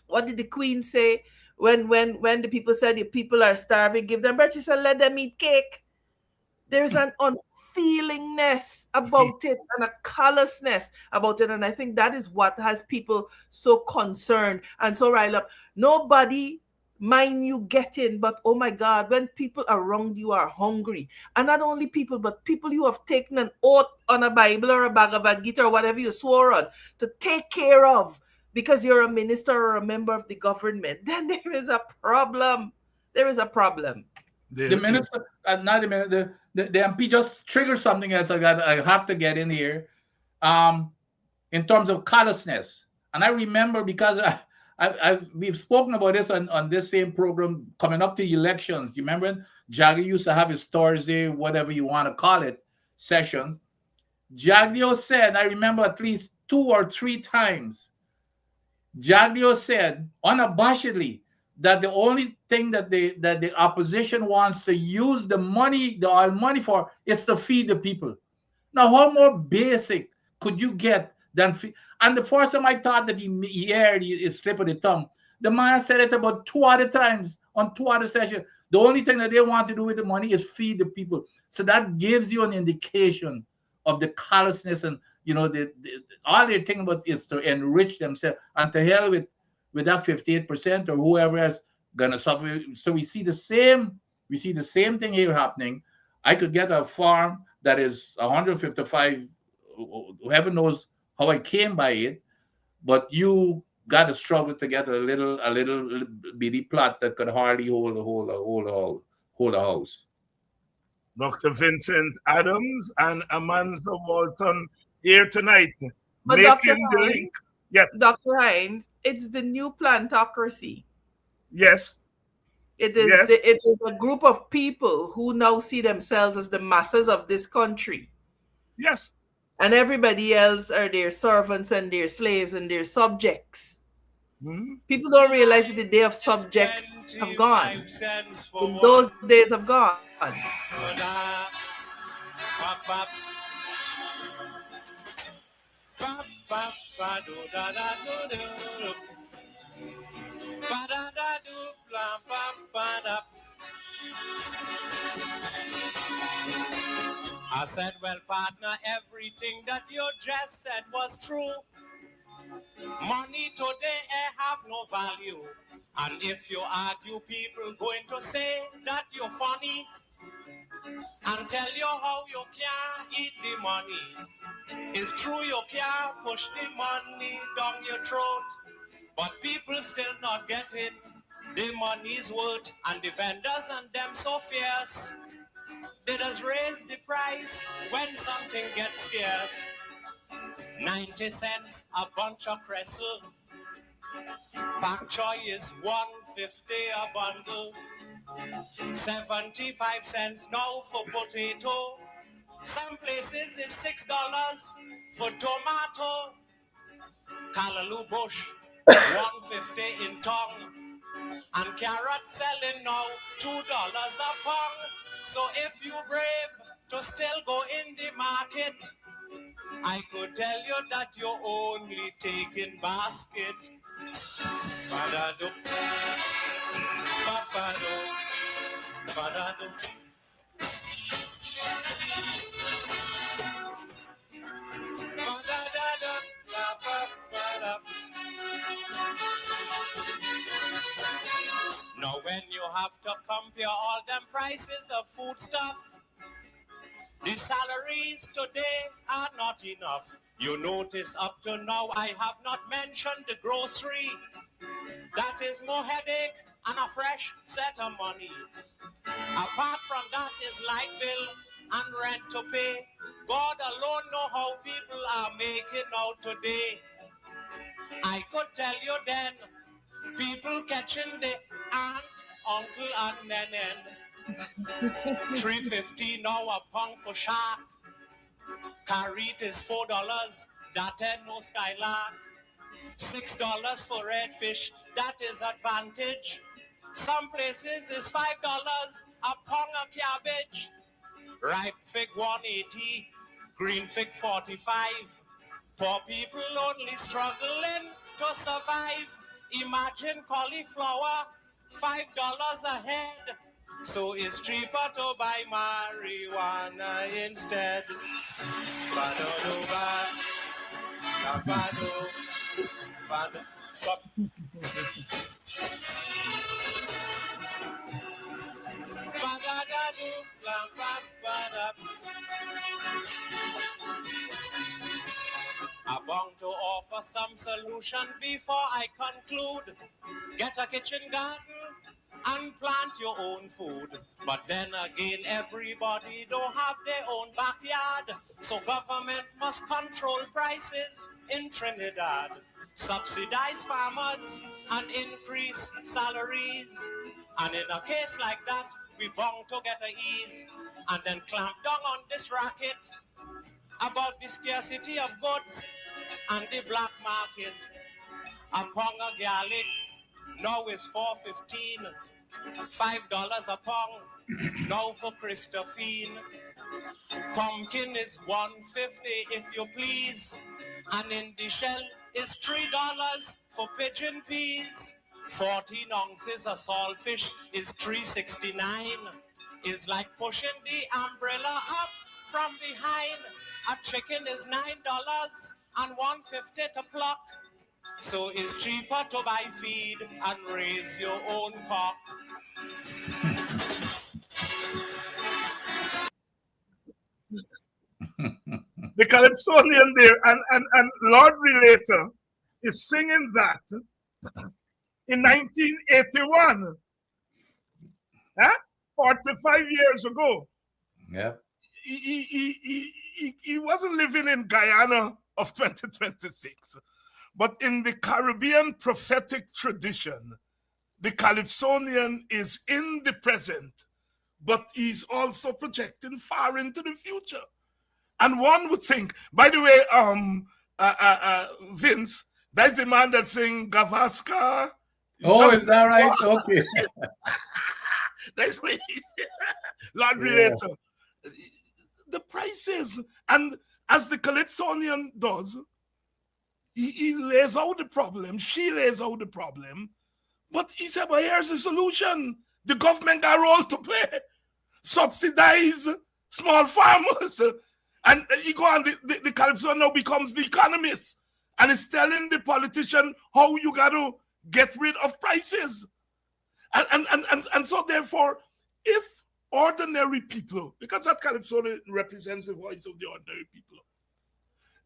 E: what did the Queen say when the people said the people are starving, give them bread? She said, let them eat cake. There's an unfeelingness about it and a callousness about it. And I think that is what has people so concerned and so riled up. Nobody mind you getting, but oh my God, when people around you are hungry, and not only people, but people you have taken an oath on a Bible or a Bhagavad Gita or whatever you swore on to take care of because you're a minister or a member of the government, then there is a problem. There is a problem.
D: The minister, not the minister, the MP just triggered something else. I have to get in here. In terms of callousness, and I remember because we've spoken about this on this same program coming up to elections. You remember Jaggy used to have his Thursday, whatever you want to call it, session. Jagdio said, I remember at least 2 or 3 times, Jagdio said unabashedly that the only thing that the opposition wants to use the oil money for is to feed the people. Now, how more basic could you get than feed? And the first time I thought that he aired his slip of the tongue, the man said it about 2 other times on 2 other sessions. The only thing that they want to do with the money is feed the people. So that gives you an indication of the callousness and, all they're thinking about is to enrich themselves and to hell with that 58% or whoever else gonna suffer. So we see the same thing here happening. I could get a farm that is 155. Heaven knows how I came by it, but you got to struggle to get a little bitty plot that could hardly hold a house.
C: Dr. Vincent Adams and Amanza Walton here tonight,
E: But
C: making the link. Yes.
E: Dr. Hines, it's the new plantocracy.
C: Yes.
E: It is
C: Yes.
E: it is a group of people who now see themselves as the masses of this country.
C: Yes.
E: And everybody else are their servants and their slaves and their subjects.
C: Mm-hmm.
E: People don't realize that the day of subjects have gone. And those days have gone.
B: I said, well, partner, everything that you just said was true. Money today have no value. And if you argue, people going to say that you're funny and tell you how you can't eat the money. It's true you can't push the money down your throat, but people still not getting the money's worth, and the vendors and them so fierce. They just raise the price when something gets scarce. 90 cents a bunch of cressel. Pak choy is $1.50 a bundle. 75 cents now for potato. Some places is $6 for tomato. Callaloo bush, $1.50 in tongue. And carrot selling now $2 a pound. So if you brave to still go in the market, I could tell you that you're only taking basket. Badado, babado, badado. Badadada, babada. Now when you have to compare all them prices of food stuff, the salaries today are not enough. You notice up to now I have not mentioned the grocery. That is more headache and a fresh set of money. Apart from that is light bill and rent to pay. God alone know how people are making out today. I could tell you then, people catching the aunt, uncle, and nenen. 350 now a pound for shark. Carrot is $4, that ain't no skylark. $6 for redfish, that is advantage. Some places is $5 a pound of cabbage. Ripe fig 180, green fig 45. Poor people only struggling to survive. Imagine cauliflower, $5 a head. So it's cheaper to buy marijuana instead. Ba-do-do-ba, ba-ba-do, ba-do, ba- ba-da-da-do, la-ba-ba-da. I'm bound to offer some solution before I conclude. Get a kitchen garden and plant your own food. But then again, everybody don't have their own backyard. So government must control prices in Trinidad. Subsidize farmers and increase salaries. And in a case like that, we bound to get a ease. And then clamp down on this racket about the scarcity of goods and the black market. A pound of garlic now is $4.15, $5 a pound now for Christophine. Pumpkin is $1.50 if you please, and in the shell is $3 for pigeon peas. 14 ounces of saltfish is $3.69. It's like pushing the umbrella up from behind. A chicken is $9 and $1.50 to pluck. So it's cheaper to buy feed and raise your own cock.
C: The Calypsonian there and Lord Relator is singing that in 1981. 45 years ago.
D: Yeah.
C: He wasn't living in Guyana of 2026, but in the Caribbean prophetic tradition, the Calypsonian is in the present, but he's also projecting far into the future. And one would think, by the way, Vince, that's the man that sing Gavaskar.
D: Oh, is that right? Okay.
C: That's what he said. Lord Relator. The prices, and as the Calypsonian does, he lays out the problem, she lays out the problem, but he said, well, here's the solution. The government got a role to play. Subsidize small farmers. And he go on, the Calypsonian now becomes the economist, and is telling the politician how you got to get rid of prices. And so therefore, if ordinary people, because that Calypso represents the voice of the ordinary people,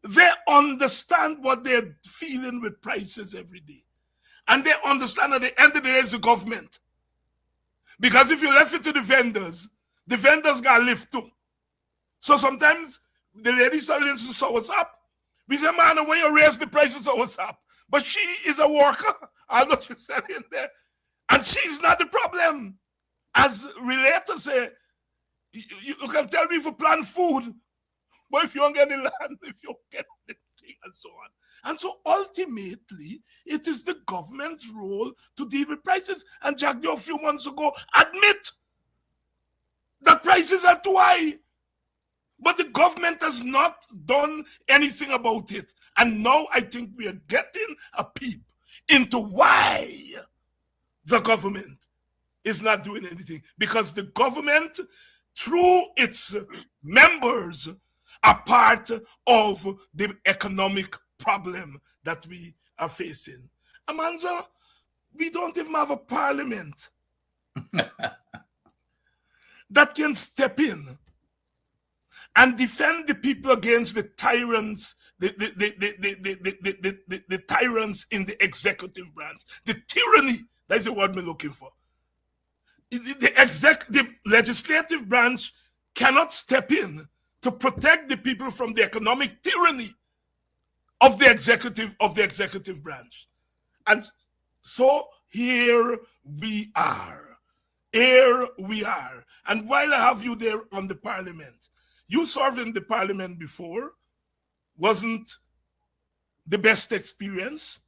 C: they understand what they're feeling with prices every day. And they understand at the end of the day is the government. Because if you left it to the vendors got to lift too. So sometimes the lady selling sours up. We say, man, when you raise the prices, sours up. But she is a worker. I know she's selling there. And she's not the problem. As Relator say, you can tell me if you plant food, but if you don't get the land, if you don't get the thing, and so on. And so ultimately, it is the government's role to deal with prices. And Jack, a few months ago, admit that prices are too high. But the government has not done anything about it. And now I think we are getting a peep into why the government is not doing anything. Because the government, through its members, are part of the economic problem that we are facing. Amanza, we don't even have a parliament that can step in and defend the people against the tyrants, the tyrants in the executive branch, the tyranny That's the word I'm looking for. The legislative branch cannot step in to protect the people from the economic tyranny of the executive branch. And so here we are. Here we are. And while I have you there on the parliament, you served in the parliament before, wasn't the best experience,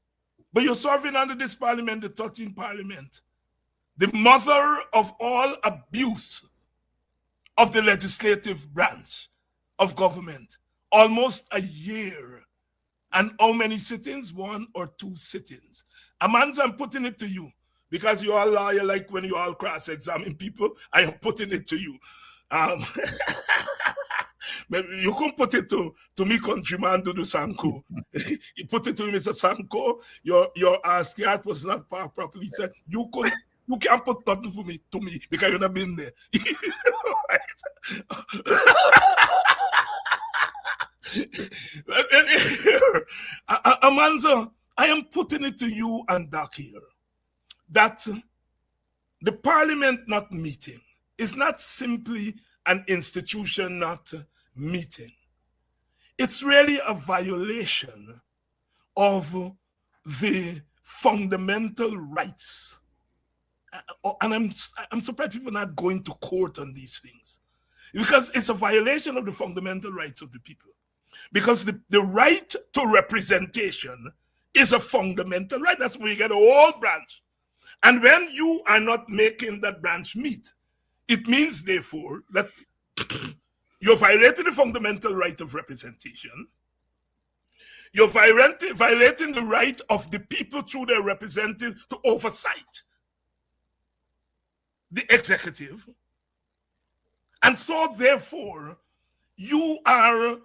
C: but you're serving under this parliament, the 13th parliament, the mother of all abuse of the legislative branch of government, almost a year. And how many sittings? 1 or 2 sittings. Amanza, I'm putting it to you because you are a lawyer, like when you all cross-examine people, I am putting it to you. You can put it to me, countryman, Dudu Sanko. You put it to Mr. Sanko, your skirt was not properly said. You can't put nothing for me to me because you've not been there. Amanza, I am putting it to you and Doc here that the parliament not meeting is not simply an institution not meeting. It's really a violation of the fundamental rights. And I'm surprised people are not going to court on these things, because it's a violation of the fundamental rights of the people. Because the right to representation is a fundamental right. That's where you get a whole branch. And when you are not making that branch meet, it means, therefore, that you're violating the fundamental right of representation. You're violating the right of the people through their representatives to oversight the executive. And so, therefore, you are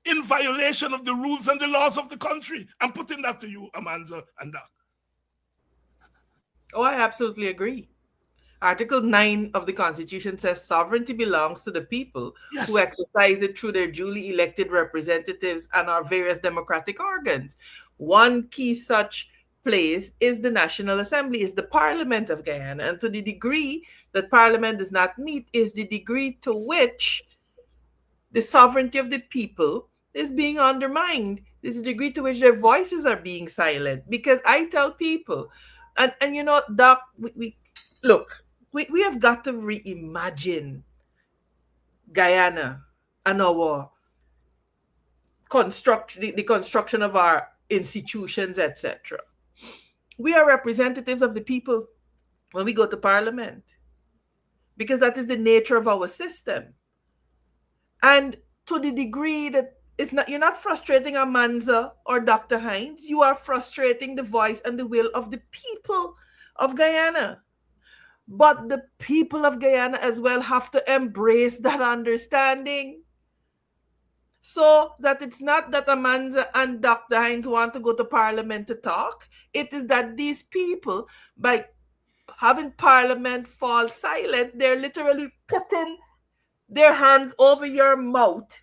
C: in violation of the rules and the laws of the country. I'm putting that to you, Amanza and Doc.
E: Oh, I absolutely agree. Article 9 of the Constitution says sovereignty belongs to the people,
C: Yes,
E: who exercise it through their duly elected representatives and our various democratic organs. One key such place is the National Assembly, is the Parliament of Guyana. And to the degree that Parliament does not meet is the degree to which the sovereignty of the people is being undermined. This is the degree to which their voices are being silent. Because I tell people, and you know, Doc, we have got to reimagine Guyana and our the construction of our institutions, etc. We are representatives of the people when we go to Parliament, because that is the nature of our system. And to the degree that you're not frustrating Amanza or Dr. Hines, you are frustrating the voice and the will of the people of Guyana. But the people of Guyana as well have to embrace that understanding, so that it's not that Amanza and Dr. Hines want to go to Parliament to talk. It is that these people, by having Parliament fall silent, they're literally putting their hands over your mouth.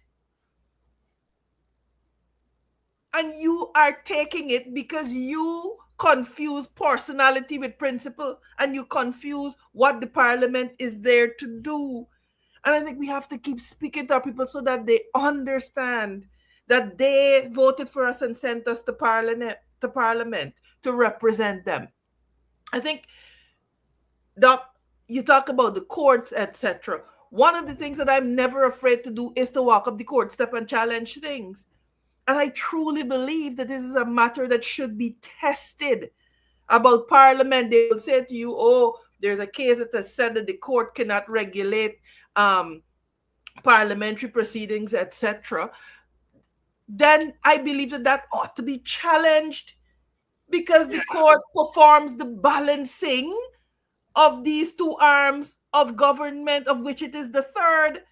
E: And you are taking it because you confuse personality with principle, and you confuse what the Parliament is there to do. And I think we have to keep speaking to our people so that they understand that they voted for us and sent us to Parliament to represent them. I think, Doc, you talk about the courts, etc. One of the things that I'm never afraid to do is to walk up the court step and challenge things. And I truly believe that this is a matter that should be tested. About Parliament, they will say to you, oh, there's a case that has said that the court cannot regulate parliamentary proceedings, etc. Then I believe that ought to be challenged, because the court performs the balancing of these two arms of government, of which it is the third.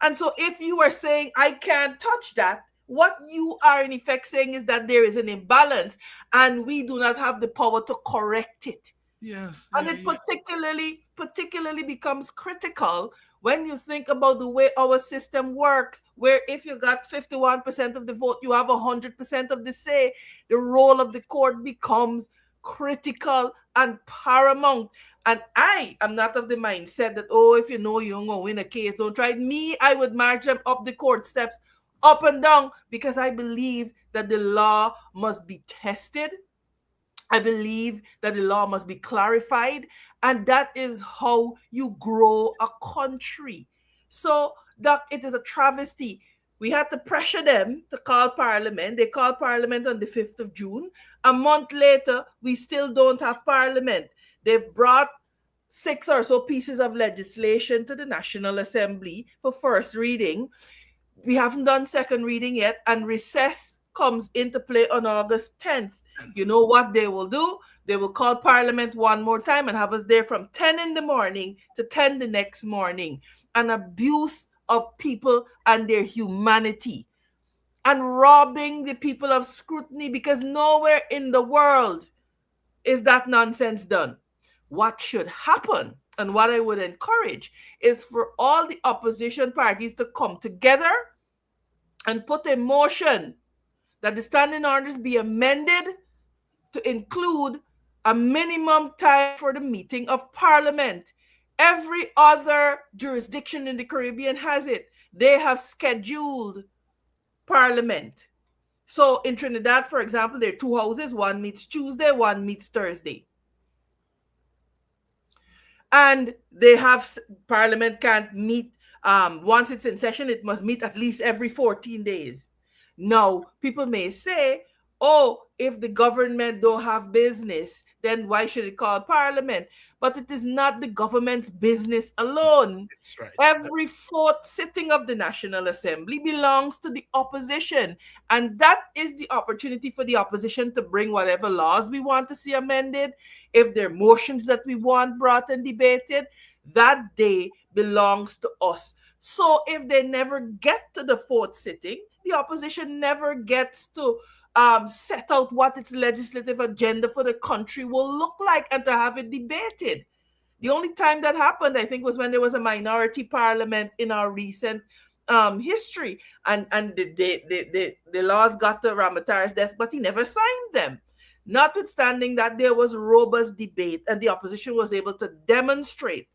E: And so if you are saying, I can't touch that, what you are in effect saying is that there is an imbalance and we do not have the power to correct it.
C: Yes.
E: And it particularly becomes critical when you think about the way our system works, where if you got 51% of the vote, you have 100% of the say. The role of the court becomes critical and paramount. And I am not of the mindset that, oh, if you know you're going to win a case, don't try it. Me, I would march them up the court steps, up and down, because I believe that the law must be tested. I believe that the law must be clarified, and that is how you grow a country. So, Doc, it is a travesty. We had to pressure them to call Parliament. They called Parliament on the 5th of June. A month later, we still don't have Parliament. They've brought 6 or so pieces of legislation to the National Assembly for first reading. We haven't done second reading yet, and recess comes into play on August 10th. You know what they will do? They will call Parliament one more time and have us there from 10 in the morning to 10 the next morning. An abuse of people and their humanity, and robbing the people of scrutiny, because nowhere in the world is that nonsense done. What should happen, and what I would encourage, is for all the opposition parties to come together and put a motion that the standing orders be amended to include a minimum time for the meeting of Parliament. Every other jurisdiction in the Caribbean has it. They have scheduled Parliament. So in Trinidad, for example, there are 2 houses. One meets Tuesday, one meets Thursday. And they have, Parliament can't meet, once it's in session, it must meet at least every 14 days. Now, people may say, oh, if the government don't have business, then why should it call Parliament? But it is not the government's business alone.
C: That's right.
E: Every fourth sitting of the National Assembly belongs to the opposition. And that is the opportunity for the opposition to bring whatever laws we want to see amended. If there are motions that we want brought and debated, that day belongs to us. So if they never get to the fourth sitting, the opposition never gets to set out what its legislative agenda for the country will look like and to have it debated. The only time that happened, I think, was when there was a minority parliament in our recent history, and the laws got to Ramatar's desk, but he never signed them. Notwithstanding that, there was robust debate, and the opposition was able to demonstrate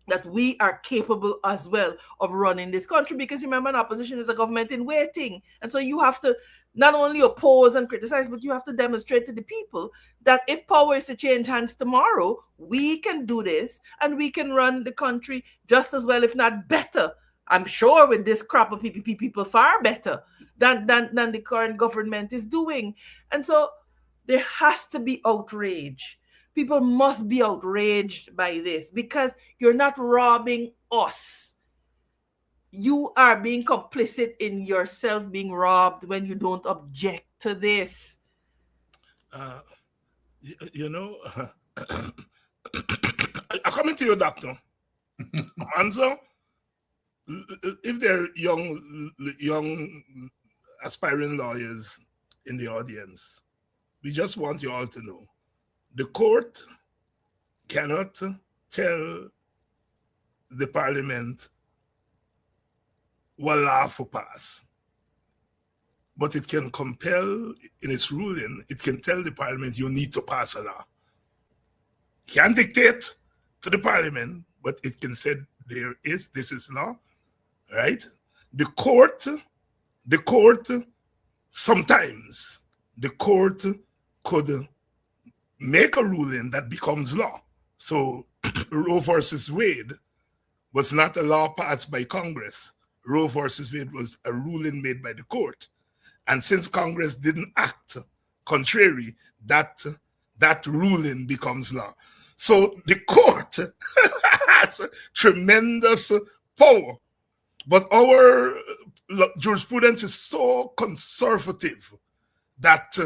E: that we are capable as well of running this country, because remember, an opposition is a government in waiting. And so you have to not only oppose and criticize, but you have to demonstrate to the people that if power is to change hands tomorrow, we can do this and we can run the country just as well, if not better. I'm sure with this crop of PPP people, far better than the current government is doing. And so there has to be outrage. People must be outraged by this, because you're not robbing us. You are being complicit in yourself being robbed when you don't object to this.
C: You know, I'm coming to you, Doctor. Amanza, if there are young aspiring lawyers in the audience, we just want you all to know, the court cannot tell the Parliament what law for pass, but it can compel, in its ruling, it can tell the Parliament you need to pass a law. It can't dictate to the Parliament, but it can say this is law, right? The court, sometimes the court could make a ruling that becomes law. So Roe versus Wade was not a law passed by Congress. Roe versus Wade was a ruling made by the court. And since Congress didn't act contrary, that ruling becomes law. So the court has tremendous power. But our jurisprudence is so conservative that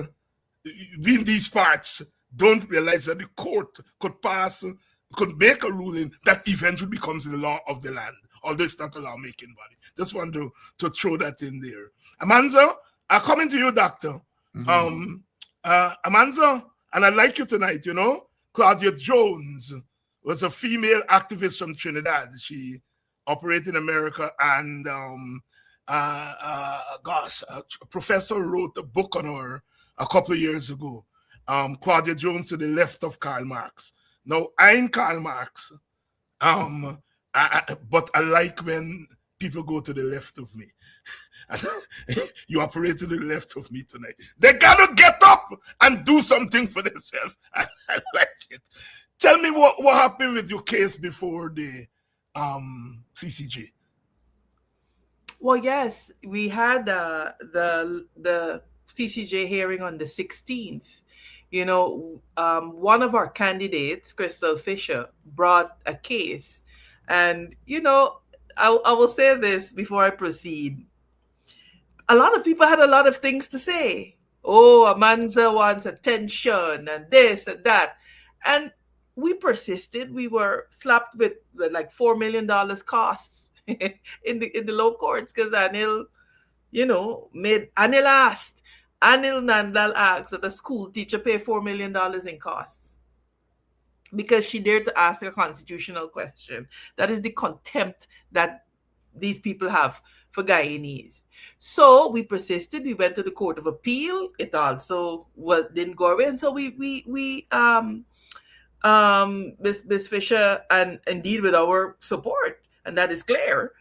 C: we in these parts don't realize that the court could make a ruling that eventually becomes the law of the land, although it's not a lawmaking body. Just want to throw that in there. Amanza, I'm coming to you, Doctor. Mm-hmm. Amanza, and I like you tonight, you know, Claudia Jones was a female activist from Trinidad. She operated in America, and a professor wrote a book on her a couple of years ago. Claudia Jones to the left of Karl Marx. Now, I ain't Karl Marx, but I like when people go to the left of me. You operate to the left of me tonight. They gotta get up and do something for themselves. I like it. Tell me what happened with your case before the CCJ.
E: Well, yes, we had the CCJ hearing on the 16th. One of our candidates, Crystal Fisher, brought a case. And, I will say this before I proceed. A lot of people had a lot of things to say. Oh, Amanza wants attention and this and that. And we persisted. We were slapped with like $4 million costs in the low courts because Anil, Anil asked. Anil Nandal asked that a school teacher pay $4 million in costs because she dared to ask a constitutional question. That is the contempt that these people have for Guyanese. So we persisted. We went to the Court of Appeal. It also didn't go away, and so Miss Fisher, and indeed with our support, and that is clear,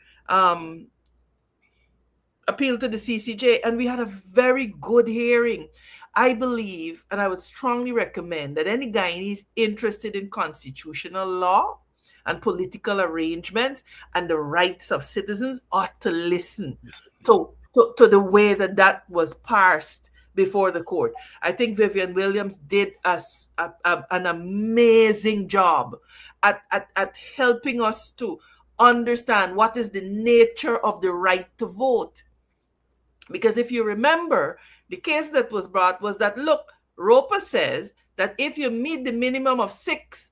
E: appealed to the CCJ, and we had a very good hearing. I believe, and I would strongly recommend that any Guyanese interested in constitutional law and political arrangements and the rights of citizens ought to listen to the way that was parsed before the court. I think Vivian Williams did an amazing job at helping us to understand what is the nature of the right to vote. Because if you remember, the case that was brought was that, look, Roper says that if you meet the minimum of six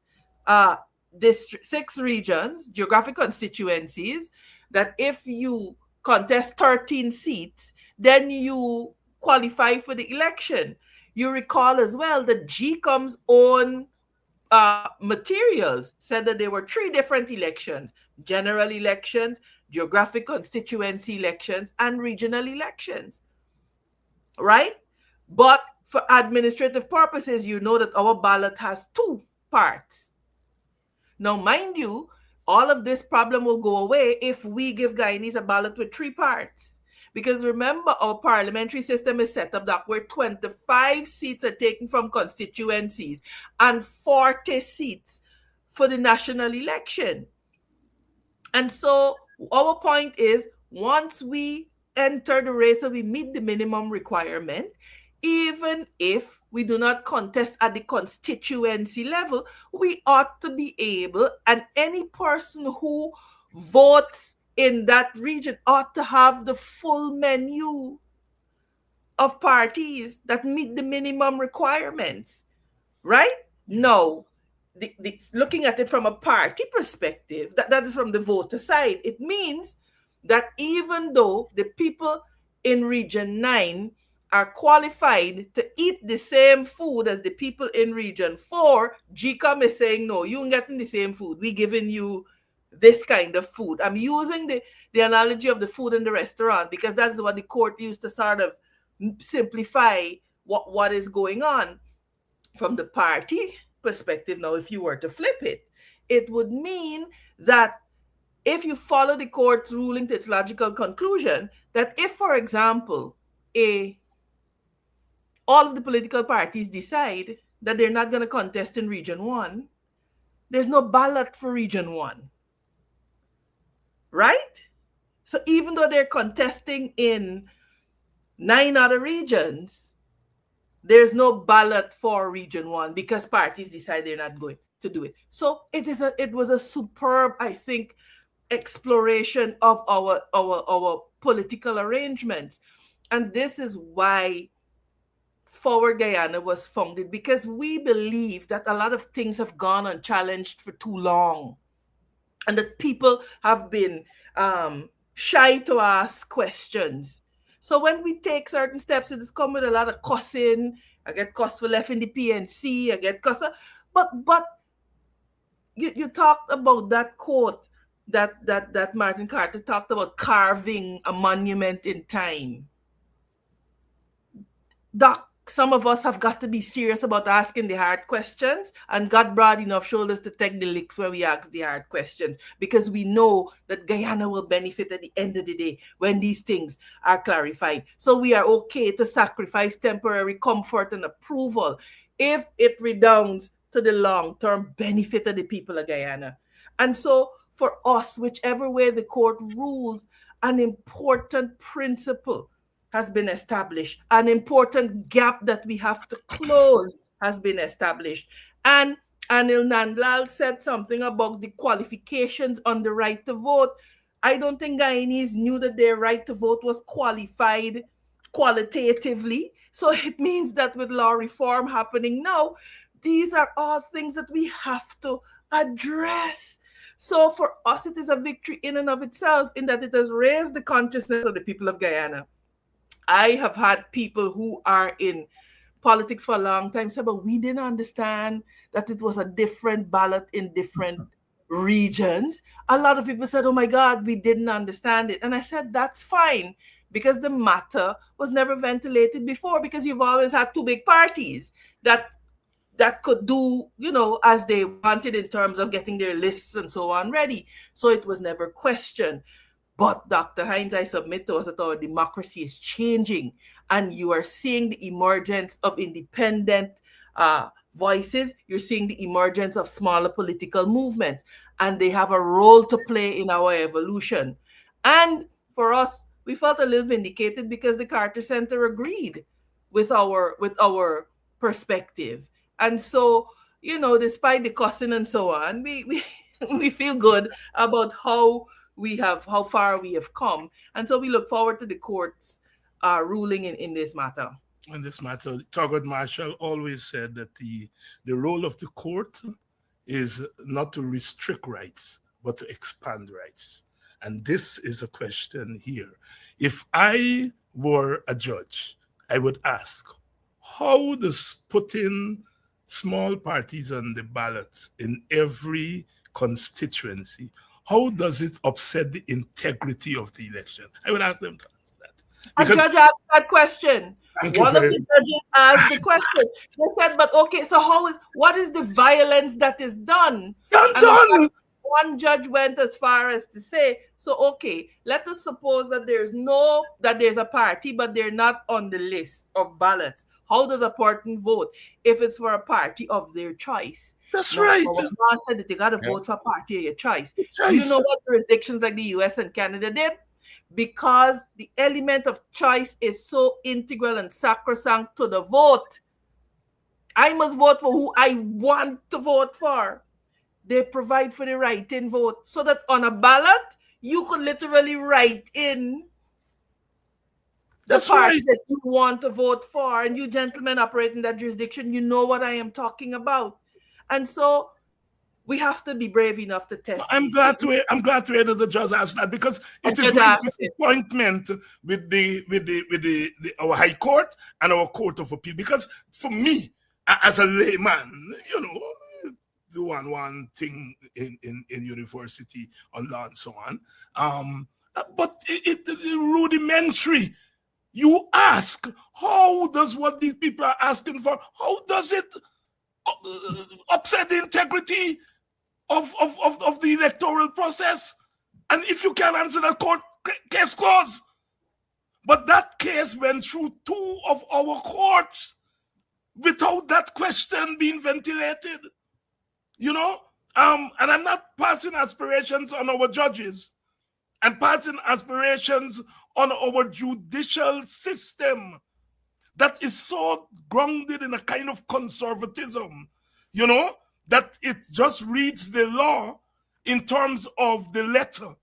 E: regions, geographic constituencies, that if you contest 13 seats, then you qualify for the election. You recall as well that GCOM's own materials said that there were 3 different elections: general elections, geographic constituency elections, and regional elections. Right? But for administrative purposes, you know that our ballot has 2 parts. Now, mind you, all of this problem will go away if we give Guyanese a ballot with 3 parts. Because remember, our parliamentary system is set up that where 25 seats are taken from constituencies and 40 seats for the national election. And so our point is, once we enter the race and we meet the minimum requirement, even if we do not contest at the constituency level, we ought to be able, and any person who votes in that region ought to have the full menu of parties that meet the minimum requirements, right? No. Looking at it from a party perspective, that is from the voter side, it means that even though the people in Region 9 are qualified to eat the same food as the people in Region 4, GCOM is saying, no, you ain't getting the same food. We're giving you this kind of food. I'm using the analogy of the food in the restaurant because that's what the court used to sort of simplify what is going on. From the party perspective, now, if you were to flip it, it would mean that if you follow the court's ruling to its logical conclusion, that if, for example, all of the political parties decide that they're not going to contest in Region 1, there's no ballot for Region 1. Right? So even though they're contesting in 9 other regions, there's no ballot for Region 1 because parties decide they're not going to do it. So it was a superb, I think, exploration of our political arrangements. And this is why Forward Guyana was founded, because we believe that a lot of things have gone unchallenged for too long and that people have been shy to ask questions. So when we take certain steps, it's come with a lot of cussing. I get cussed for left in the PNC. I get cussed. But you talked about that quote that Martin Carter talked about, carving a monument in time. Doc some of us have got to be serious about asking the hard questions and got broad enough shoulders to take the licks when we ask the hard questions, because we know that Guyana will benefit at the end of the day when these things are clarified. So we are okay to sacrifice temporary comfort and approval if it redounds to the long-term benefit of the people of Guyana. And so for us, whichever way the court rules, an important principle has been established. An important gap that we have to close has been established. And Anil Nandlal said something about the qualifications on the right to vote. I don't think Guyanese knew that their right to vote was qualified qualitatively. So it means that with law reform happening now, these are all things that we have to address. So for us, it is a victory in and of itself, in that it has raised the consciousness of the people of Guyana. I have had people who are in politics for a long time say, but we didn't understand that it was a different ballot in different regions. A lot of people said, oh my God, we didn't understand it. And I said, that's fine, because the matter was never ventilated before, because you've always had two big parties that could do, as they wanted in terms of getting their lists and so on ready. So it was never questioned. But Dr. Hines, I submit to us that our democracy is changing, and you are seeing the emergence of independent voices. You're seeing the emergence of smaller political movements, and they have a role to play in our evolution. And for us, we felt a little vindicated because the Carter Center agreed with our perspective. And so, despite the cussing and so on, we feel good about how far we have come. And so we look forward to the court's ruling in this matter.
C: In this matter, Thurgood Marshall always said that the role of the court is not to restrict rights, but to expand rights. And this is a question here. If I were a judge, I would ask, how does putting small parties on the ballot in every constituency, how does it upset the integrity of the election? I would ask them to answer that.
E: Because a judge asked that question. One of the judges asked the question. They said, but okay, so what is the violence that is done?
C: Done.
E: One judge went as far as to say, so okay, let us suppose that there's a party, but they're not on the list of ballots. How does a person vote if it's for a party of their choice?
C: That's right.
E: Our said that they got to vote for a party of your choice. Do you know what jurisdictions like the US and Canada did? Because the element of choice is so integral and sacrosanct to the vote. I must vote for who I want to vote for. They provide for the write-in vote, so that on a ballot, you could literally write in the party that you want to vote for. And you gentlemen operate in that jurisdiction, you know what I am talking about. And so we have to be brave enough to test.
C: I'm glad to hear that the judge asked that, because it is my disappointment with our High Court and our Court of Appeal. Because for me, as a layman, the one thing in university on law and so on, but it's rudimentary. You ask, how does what these people are asking for, how does it upset the integrity of the electoral process? And if you can't answer that, court case closed. But that case went through 2 of our courts without that question being ventilated. And I'm not passing aspirations on our judges. I'm passing aspirations on our judicial system that is so grounded in a kind of conservatism, that it just reads the law in terms of the letter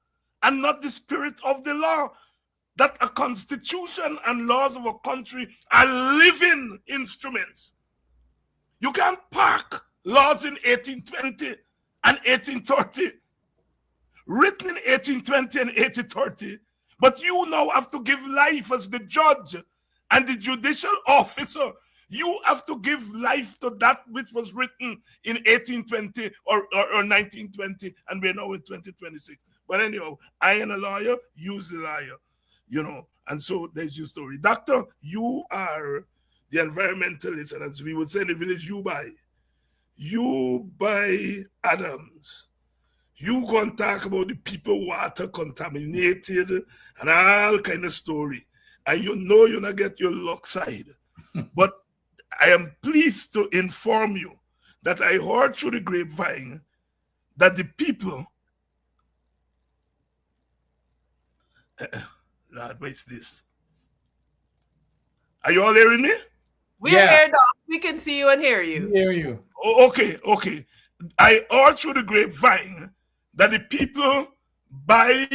C: and not the spirit of the law. That a constitution and laws of a country are living instruments. You can't park laws in 1820 and 1830, written in 1820 and 1830, but you now have to give life as the judge and the judicial officer. You have to give life to that which was written in 1820 or 1920, and we're now in 2026. But anyhow, I am a lawyer, you's the liar, and so there's your story. Doctor, you are the environmentalists, and as we would say in the village, you buy Adams. You gonna talk about the people water contaminated and all kind of story. And you know you're not get your luck side. But I am pleased to inform you that I heard through the grapevine that the people Lord, what is this? Are you all hearing me?
E: We're here, Doc. We can see you and hear you.
D: We hear you.
C: Oh, okay. I heard through the grapevine that the people buy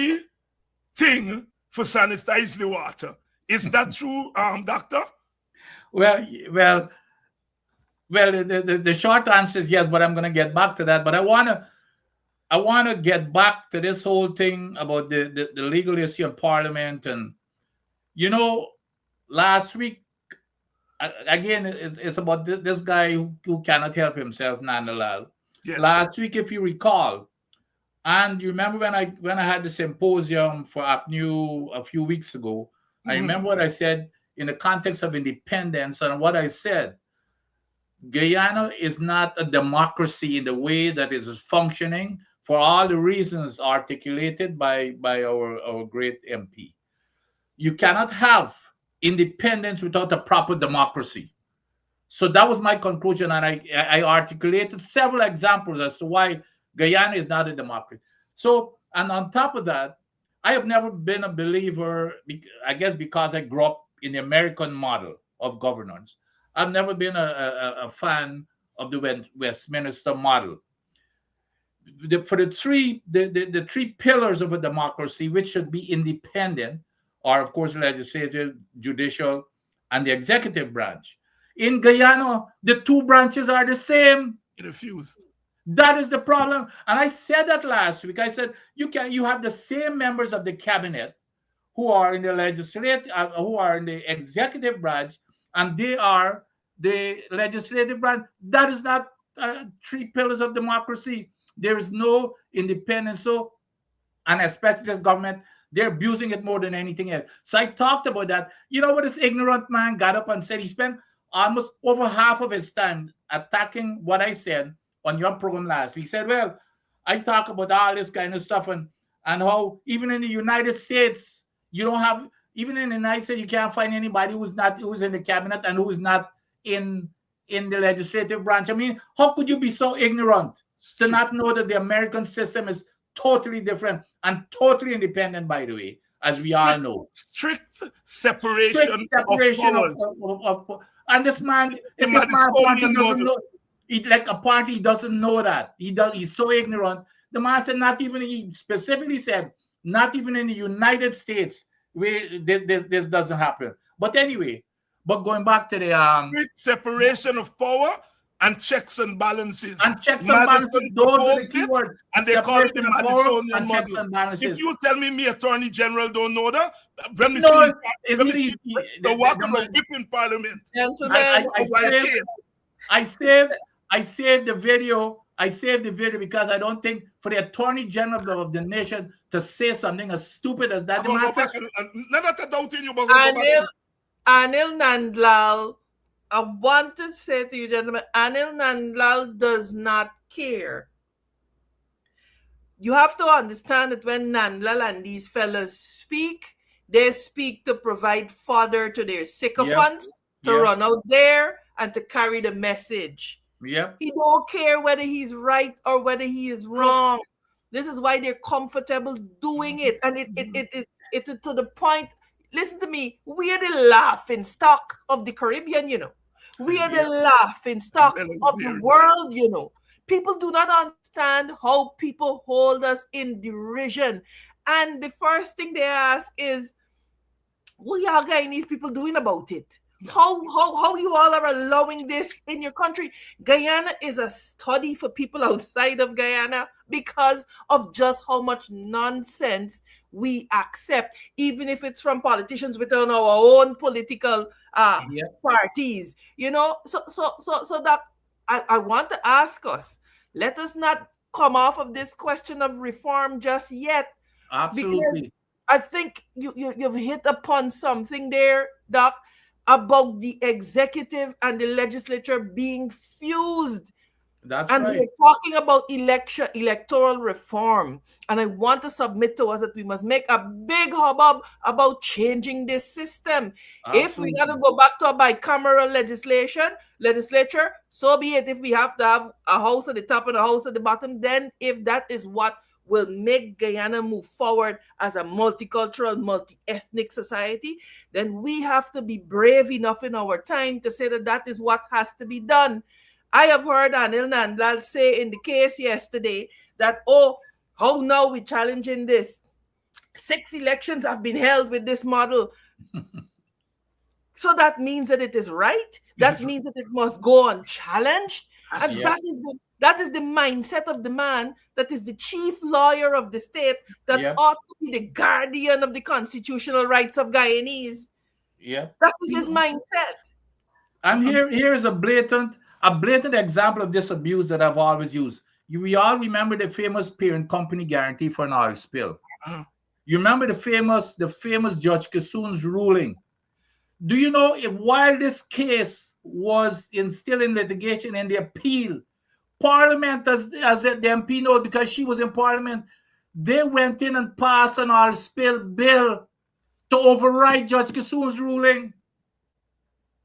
C: thing for sanitize the water. Is that true, doctor?
D: Well. The short answer is yes, but I'm going to get back to that. But I want to get back to this whole thing about the legal issue in Parliament. And last week, again, it's about this guy who cannot help himself, Nandalal.
C: Yes.
D: Last week, if you recall, and you remember when I had the symposium for APNU a few weeks ago, I remember what I said in the context of independence, and what I said. Guyana is not a democracy in the way that it is functioning for all the reasons articulated by our great MP. You cannot have independence without a proper democracy. So that was my conclusion, and I articulated several examples as to why Guyana is not a democracy. So, and on top of that, I have never been a believer, I guess because I grew up in the American model of governance. I've never been a fan of the Westminster model. For the three pillars of a democracy, which should be independent, are of course legislative, judicial, and the executive branch. In Guyana, the two branches are the same.
C: It refused.
D: That is the problem. And I said that last week. I said you have the same members of the cabinet who are in the legislative, who are in the executive branch, and they are the legislative branch. That is not three pillars of democracy. There is no independence. So, and especially this government, they're abusing it more than anything else. So I talked about that. You know what this ignorant man got up and said? He spent almost over half of his time attacking what I said on your program last week. He said, well, I talk about all this kind of stuff and how even in the United States, you don't have, even in the United States, you can't find anybody who's in the cabinet and who's not in the legislative branch. I mean, how could you be so ignorant to not know that the American system is totally different and totally independent, by the way, as we all know.
C: Strict separation of powers.
D: And this man, doesn't know, like a party doesn't know that. He's so ignorant. The man said he specifically said, not even in the United States where this doesn't happen. But anyway, going back to the
C: strict separation of power and checks and balances.
D: Those are the keywords.
C: And they call it the Madisonian model. If you tell me Attorney General don't know that, let me see the walk of the whip in Parliament.
D: I saved the video. I saved the video because I don't think for the Attorney General of the nation to say something as stupid as that.
E: Anil Nandlal, I want to say to you, gentlemen, Anil Nandlal does not care. You have to understand that when Nandlal and these fellas speak, they speak to provide fodder to their sycophants, to run out there and to carry the message.
D: Yep.
E: He don't care whether he's right or whether he is wrong. This is why they're comfortable doing it. And it is to the point. Listen to me. We are the laughing stock of the Caribbean, We are the laughing stock of the world, People do not understand how people hold us in derision. And the first thing they ask is, what are Guyanese people doing about it? How you all are allowing this in your country? Guyana is a study for people outside of Guyana because of just how much nonsense we accept, even if it's from politicians within our own political parties. So that I want to ask us, let us not come off of this question of reform just yet.
D: Absolutely.
E: I think you've hit upon something there, Doc. about the executive and the legislature being fused.
D: That's
E: And
D: right.
E: we're talking about electoral reform. And I want to submit to us that we must make a big hubbub about changing this system. If we got to
D: Absolutely.
E: go back to a bicameral legislature, so be it. If we have to have a house at the top and a house at the bottom, then if that is what will make Guyana move forward as a multicultural, multi-ethnic society, then we have to be brave enough in our time to say that that is what has to be done. I have heard Anil Nandlal say in the case yesterday that, oh, how now we challenging this? 6 elections have been held with this model. So that means that it is right. That means that it must go unchallenged. And
D: Yeah.
E: that is the mindset of the man that is the chief lawyer of the state that
D: Yeah.
E: ought to be the guardian of the constitutional rights of Guyanese.
D: Yeah.
E: That is his mindset.
D: And here is a blatant example of this abuse that I've always used. We all remember the famous parent company guarantee for an oil spill. You remember the famous Judge Kissoon's ruling. Do you know if while this case was still in litigation and the appeal, Parliament, as the MP knows because she was in Parliament, they went in and passed an oil spill bill to override Judge Kissoon's ruling.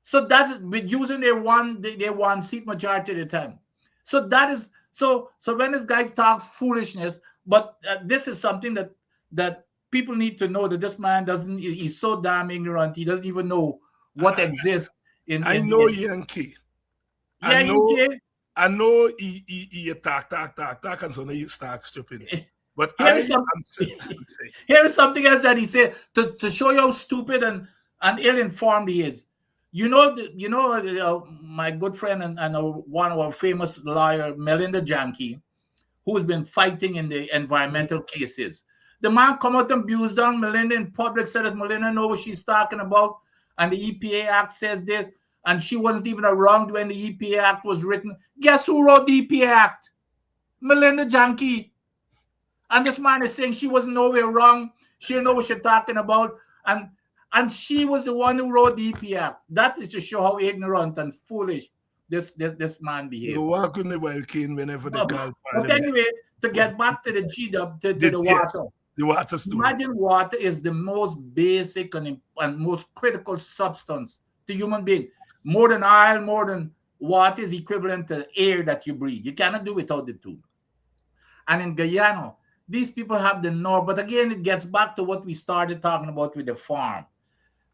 D: So that's with using their one seat majority at a time. So that is so when this guy talk foolishness, but this is something that people need to know, that this man he's so damn ignorant. He doesn't even know what exists in.
C: I know Yankee.
D: Yeah,
C: I know he talk, and so now you start stripping it. But
D: here's something else that he said to show you how stupid and ill-informed he is. You know, my good friend and one of our famous lawyer, Melinda Janke, who has been fighting in the environmental cases. The man come out and abuse down Melinda in public, said that Melinda knows what she's talking about, and the EPA Act says this, and she wasn't even around when the EPA Act was written. Guess who wrote the EPA Act? Melinda Janke. And this man is saying she wasn't nowhere wrong. She didn't know what she's talking about. And she was the one who wrote the EPA Act. That is to show how ignorant and foolish this man behaves.
C: You walk on the volcano whenever they call
D: But anyway, to get back to the GW, to the water.
C: The water story.
D: Imagine water is the most basic and most critical substance to human being. More than oil, more than water is equivalent to air that you breathe. You cannot do without the two. And in Guyana, these people have the north. But again, it gets back to what we started talking about with the farm.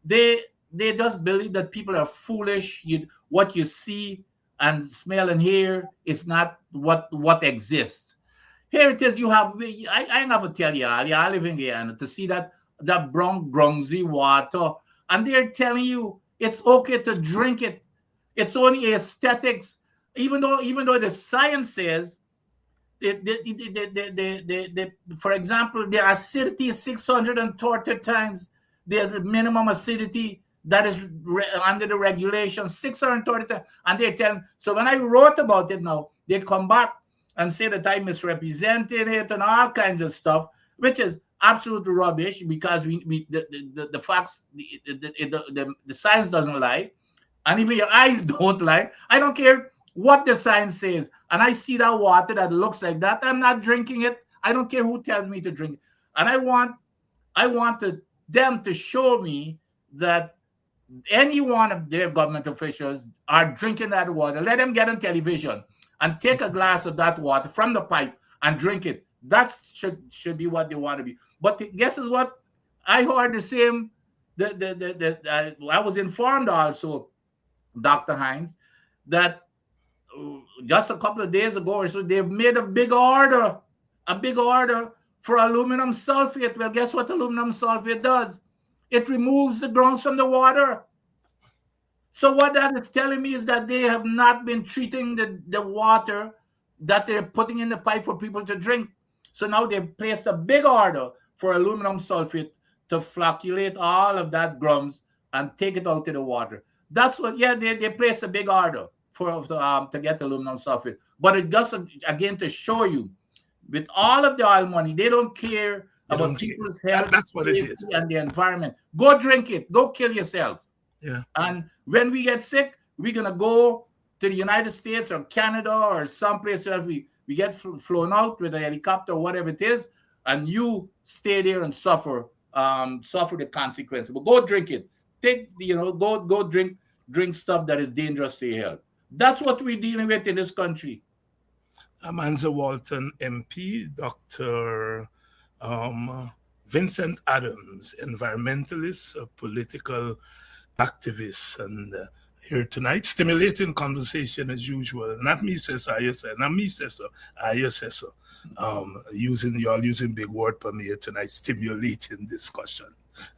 D: They just believe that people are foolish. What you see and smell and hear is not what exists. Here it is. You have I have to tell you, I live in Guyana to see that brown grungy water, and they're telling you it's okay to drink it. It's only aesthetics, even though the science says. For example, the acidity is 630 times the minimum acidity that is under the regulation, 630 times. And they're telling, so when I wrote about it now, they come back and say that I misrepresented it and all kinds of stuff, which is absolute rubbish because the facts, the science doesn't lie. And even your eyes don't lie. I don't care what the science says. And I see that water that looks like that, I'm not drinking it. I don't care who tells me to drink it. And I wanted them to show me that any one of their government officials are drinking that water. Let them get on television and take a glass of that water from the pipe and drink it. That should be what they want to be. But guess what? I heard the same. I was informed also, Dr. Hines, that just a couple of days ago or so, they've made a big order for aluminum sulfate. Well, guess what aluminum sulfate does? It removes the grounds from the water. So what that is telling me is that they have not been treating the water that they're putting in the pipe for people to drink. So now they've placed a big order for aluminum sulfate to flocculate all of that grums and take it out to the water. That's what, they placed a big order to get aluminum sulfate. But it just, again, to show you, with all of the oil money, they don't care about people's health.
C: That's what it is.
D: And the environment. Go drink it. Go kill yourself.
C: Yeah.
D: And when we get sick, we're going to go to the United States or Canada or someplace else. We get flown out with a helicopter or whatever it is, and you stay there and suffer the consequences. But go drink it. Go drink stuff that is dangerous to your health. That's what we're dealing with in this country.
C: Amanza Walton MP, Dr. Vincent Adams, environmentalist, a political activist, and here tonight, stimulating conversation as usual. Not me, says I, not me, says so. I, says so. Y'all using big word for me here tonight, stimulating discussion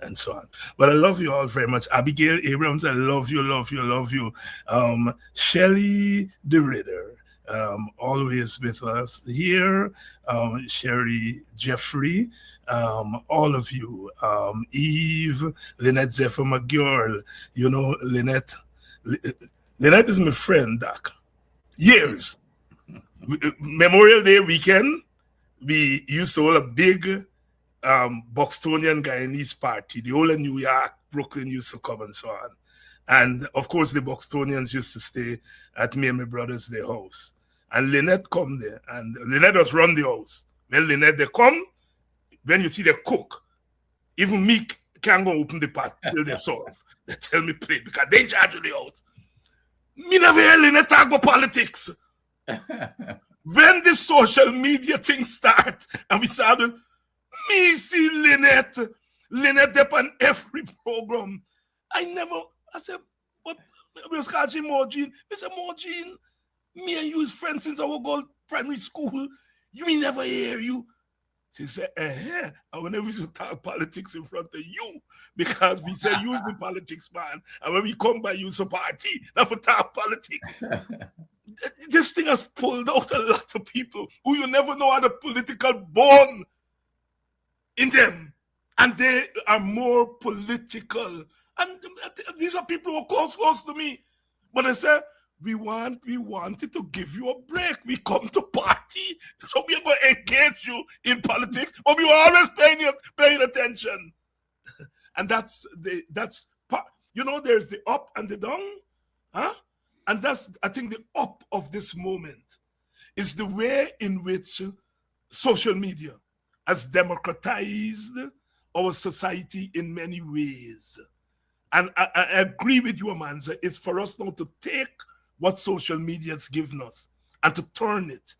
C: and so on. But I love you all very much. Abigail Abrams, I love you, love you, love you. Shelley the Ritter, always with us here. Sherry Jeffrey, all of you. Eve, Lynette Zephyr McGurl, Lynette is my friend, Doc. Years. Memorial Day weekend, we used to hold a big Bostonian Guyanese party. The whole of New York, Brooklyn used to come and so on. And of course, the Bostonians used to stay at me and my brother's their house. And Lynette come there, and Lynette does run the house. When Lynette, they come, when you see they cook, even me can't go open the pot till they solve. They tell me play because they charge of the house. Me never hear Lynette talk about politics. When the social media thing start, and we started, me see Lynette up on every program. I said, but we was catching Morgine. I said, Morgine, me and you is friends since I was primary school. You never hear you. She said, I will never used to talk politics in front of you because we say you is the politics man. And when we come by, you a party, not for talk politics. This thing has pulled out a lot of people who you never know had a political bone in them. And they are more political. And these are people who are close to me. But I said, we wanted to give you a break. We come to party, so we are going to engage you in politics, but we were always paying attention. And that's part. There's the up and the down, huh? And that's, I think, the up of this moment is the way in which social media has democratized our society in many ways. And I agree with you, Amanza. It's for us now to take what social media has given us and to turn it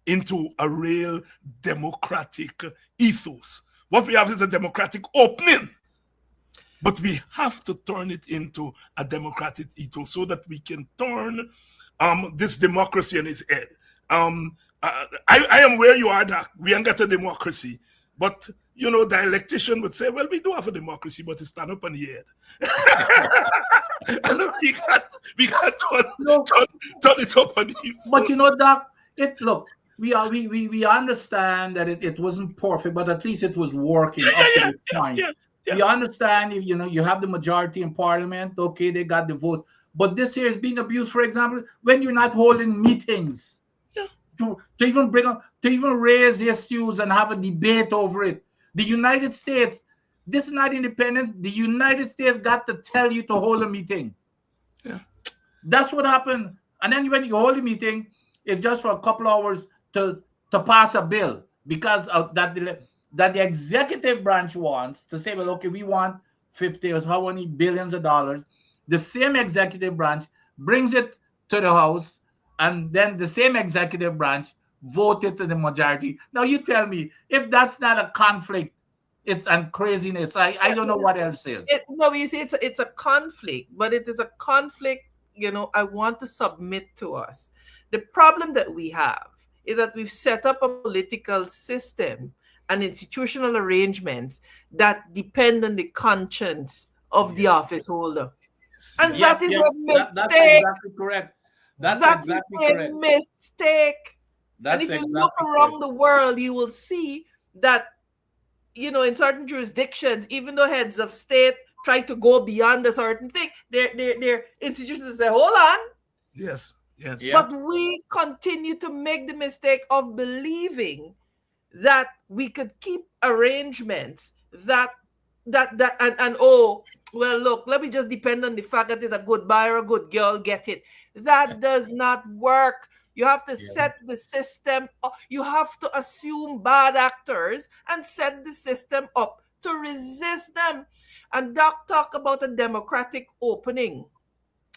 C: into a real democratic ethos. What we have is a democratic opening, but we have to turn it into a democratic ethos so that we can turn this democracy on its head. I am where you are, Doc. We ain't got a democracy, but dialectician would say, well, we do have a democracy, but it's stand up on the head. And we got turn it up on the foot.
D: But Doc, we understand that it wasn't perfect, but at least it was working up to this point. We understand if you have the majority in parliament, okay, they got the vote. But this here is being abused, for example, when you're not holding meetings to even raise issues and have a debate over it. The United States, this is not independent. The United States got to tell you to hold a meeting.
C: Yeah.
D: That's what happened. And then when you hold a meeting, it's just for a couple hours to pass a bill because of that the executive branch wants to say, well, okay, we want 50 or how many billions of dollars. The same executive branch brings it to the House, and then the same executive branch voted to the majority. Now you tell me, if that's not a conflict, and craziness, I don't know what else is.
E: You see, it's a conflict, but it is a conflict, I want to submit to us. The problem that we have is that we've set up a political system and institutional arrangements that depend on the conscience of the office holder. And that is a mistake.
D: That's exactly correct. That's exactly correct.
E: A mistake. And if you look around the world, you will see that, in certain jurisdictions, even though heads of state try to go beyond a certain thing, their institutions say, hold on.
C: Yes.
E: Yeah. But we continue to make the mistake of believing that we could keep arrangements that and oh, well, look, let me just depend on the fact that it's a good boy or a good girl, get it. That does not work. You have to
D: Yeah.
E: set the system up. You have to assume bad actors and set the system up to resist them. And Doc talk about a democratic opening.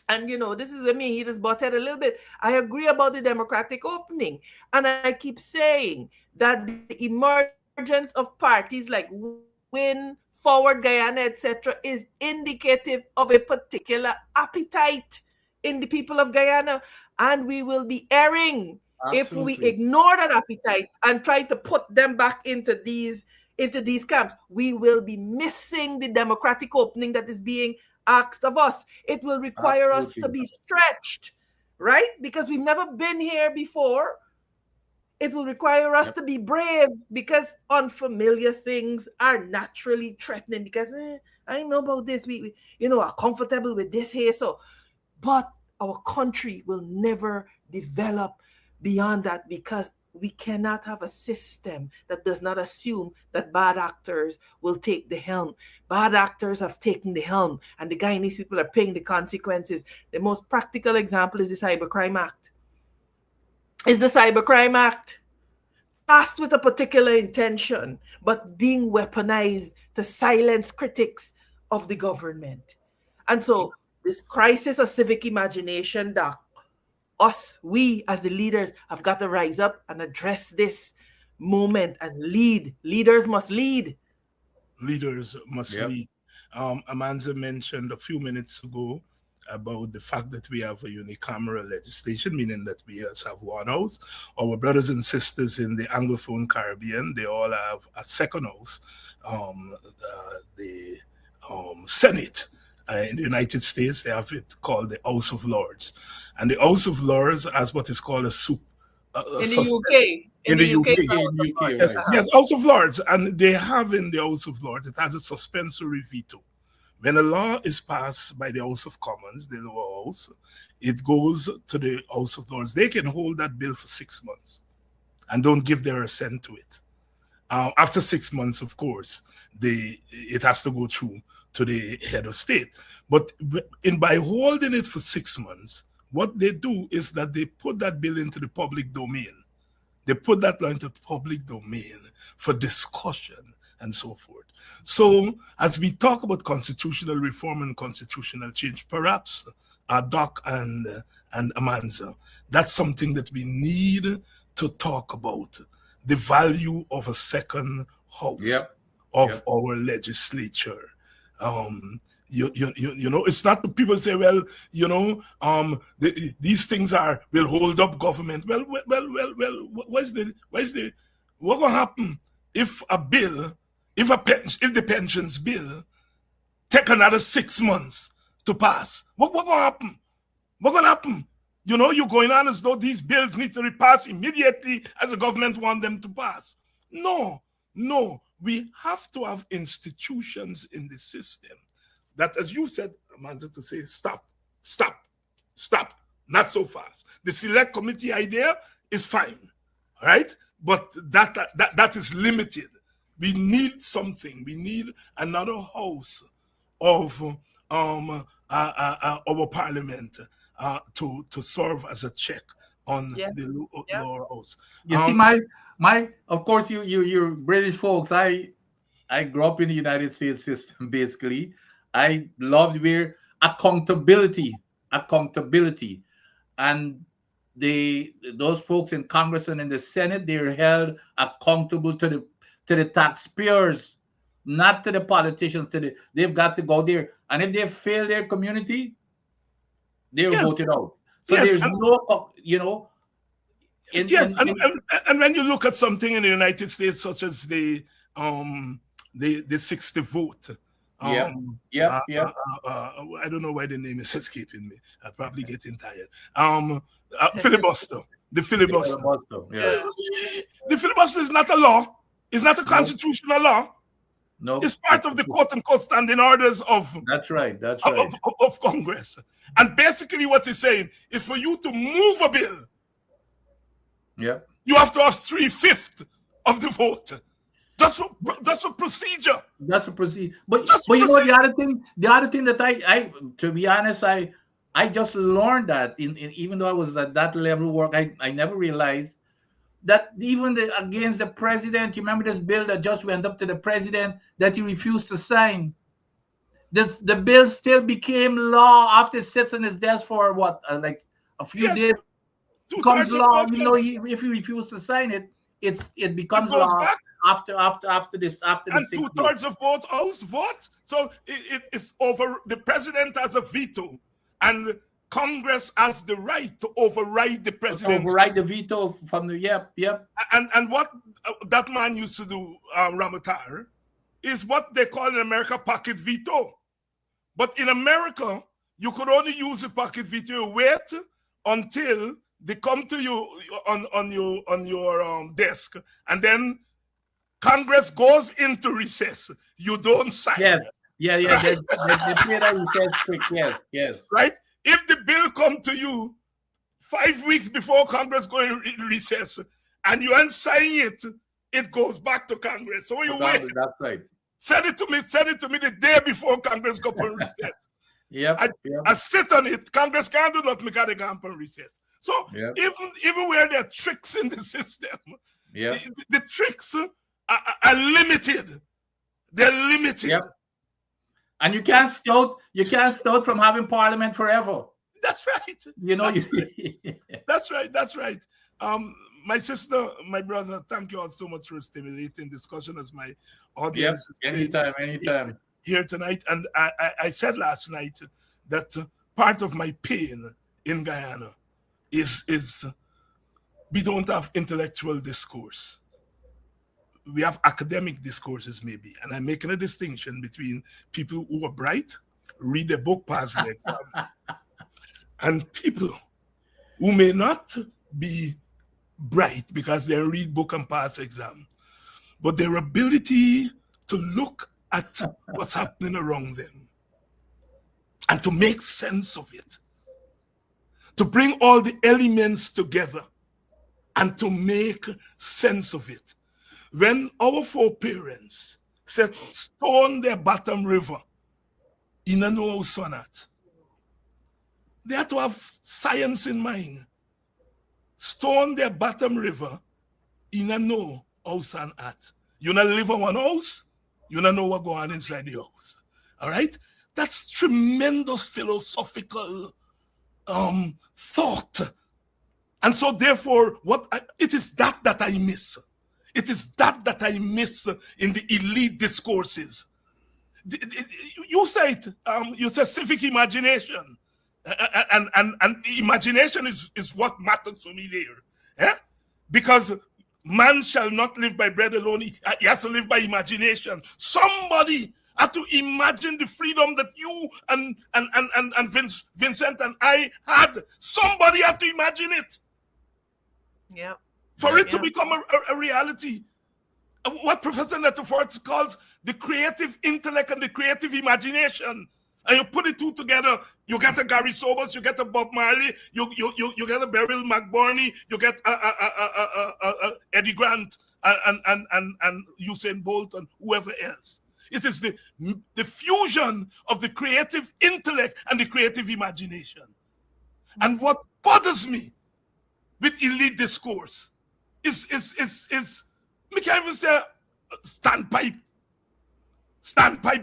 E: And this is with me, he just butted a little bit. I agree about the democratic opening. And I keep saying that the emergence of parties like Win, Forward Guyana, etc., is indicative of a particular appetite in the people of Guyana. And we will be erring if we
D: Absolutely.
E: ignore that appetite and try to put them back into these camps. We will be missing the democratic opening that is being asked of us. It will require us to
D: Absolutely.
E: be stretched, right? Because we've never been here before. It will require us
D: Yep.
E: to be brave because unfamiliar things are naturally threatening. Because I know about this. We are comfortable with this here. So, but our country will never develop beyond that because we cannot have a system that does not assume that bad actors will take the helm. Bad actors have taken the helm, and the Guyanese people are paying the consequences. The most practical example is the Cybercrime Act. Passed with a particular intention, but being weaponized to silence critics of the government. And so, this crisis of civic imagination, Doc, we as the leaders have got to rise up and address this moment and lead. Leaders must lead.
C: Leaders must
D: Yep.
C: lead. Amanza mentioned a few minutes ago about the fact that we have a unicameral legislation, meaning that we just have one house. Our brothers and sisters in the Anglophone Caribbean, they all have a second house, the Senate. In the United States, they have it called the House of Lords. And the House of Lords has what is called a soup.
E: In the UK.
C: In the UK.
D: In UK,
C: Yes,
D: right.
C: yes, House of Lords. And they have in the House of Lords, it has a suspensory veto. When a law is passed by the House of Commons, the lower house, it goes to the House of Lords. They can hold that bill for 6 months and don't give their assent to it. After 6 months, of course, it has to go through to the head of state. But by holding it for 6 months, what they do is that they put that bill into the public domain. They put that law into the public domain for discussion and so forth. So as we talk about constitutional reform and constitutional change, perhaps Doc and Amanza, that's something that we need to talk about, the value of a second house
D: Yep.
C: of our legislature. It's not the people say, well, these things will hold up government. Well, what's what gonna happen if a bill, if the pensions bill take another 6 months to pass? What gonna happen? What gonna happen? You're going on as though these bills need to be passed immediately as the government want them to pass. No. We have to have institutions in the system that, as you said, Amanza, to say, stop, not so fast. The select committee idea is fine, right? But that is limited. We need something. We need another house of our parliament to serve as a check on the lower house.
D: You see, my of course, you British folks. I grew up in the United States system. Basically, I loved where accountability, and those folks in Congress and in the Senate, they're held accountable to the taxpayers, not to the politicians. They've got to go there, and if they fail their community, they're voted out. So there's no,
C: and when you look at something in the United States, such as the 60 vote.
D: I
C: don't know why the name is escaping me. I'm probably getting tired. Filibuster. The filibuster. The filibuster is not a law. It's not a constitutional law.
D: No,
C: it's part of the quote-unquote standing orders of.
D: That's right.
C: Of Congress. And basically, what it's saying is for you to move a bill, you have to have 3/5 of the vote. That's a procedure.
D: That's a procedure. But
C: Just
D: you know,
C: procedure.
D: the other thing that I to be honest, I just learned that in even though I was at that level of work, I never realized that even against the president. You remember this bill that just went up to the president that he refused to sign? The bill still became law after it sits on his desk for what, like a few
C: Yes,
D: days. Becomes
C: 2/3 of
D: law. You know,
C: Muslims.
D: if you refuse to sign it, it
C: It
D: becomes
C: goes
D: law
C: back,
D: after the
C: and
D: 6 days.
C: 2/3 of both house vote. So it is over. The president has a veto, and Congress has the right to override the president's
D: Override the veto from the yep.
C: and what that man used to do, Ramatar, is what they call in America pocket veto. But in America, you could only use a pocket veto. You wait until they come to you on your desk, and then Congress goes into recess. You don't sign.
D: Yes. Yeah.
C: Right?
D: They play that recess quick. Yes.
C: Right? If the bill come to you 5 weeks before Congress go in recess, and you unsign it, it goes back to Congress. So you wait.
D: That's right.
C: Send it to me the day before Congress go on recess.
D: Yep.
C: I sit on it. Congress can't do nothing because they go on recess. So even where there are tricks in the system, the tricks are limited. They're limited.
D: Yep. And you can't start from having parliament forever.
C: That's right.
D: You know,
C: That's right. That's right. My sister, my brother, thank you all so much for stimulating discussion as my audience.
D: Anytime.
C: Here tonight. And I said last night that part of my pain in Guyana is we don't have intellectual discourse. We have academic discourses, maybe. And I'm making a distinction between people who are bright, read a book, pass the exam, and people who may not be bright because they read book and pass exam, but their ability to look at what's happening around them and to make sense of it, to bring all the elements together and to make sense of it. When our foreparents said stone their bottom river in a no sonnet, they had to have science in mind. Stone their bottom river in a no house and at. You not live in one house, you not know what go on inside the house. All right? That's tremendous philosophical thought. And so therefore, it is that I miss. It is that I miss in the elite discourses. You say it, you say civic imagination. And imagination is what matters to me there. Yeah? Because man shall not live by bread alone, he has to live by imagination. Somebody had to imagine the freedom that you and Vincent and I had. Somebody had to imagine it.
E: Yeah.
C: For it to become a reality. What Professor Netterford calls the creative intellect and the creative imagination. And you put the two together, you get a Gary Sobers, you get a Bob Marley, you get a Beryl McBurney, you get Eddie Grant and Usain Bolt and whoever else. It is the fusion of the creative intellect and the creative imagination. And what bothers me with elite discourse is we can't even say standpipe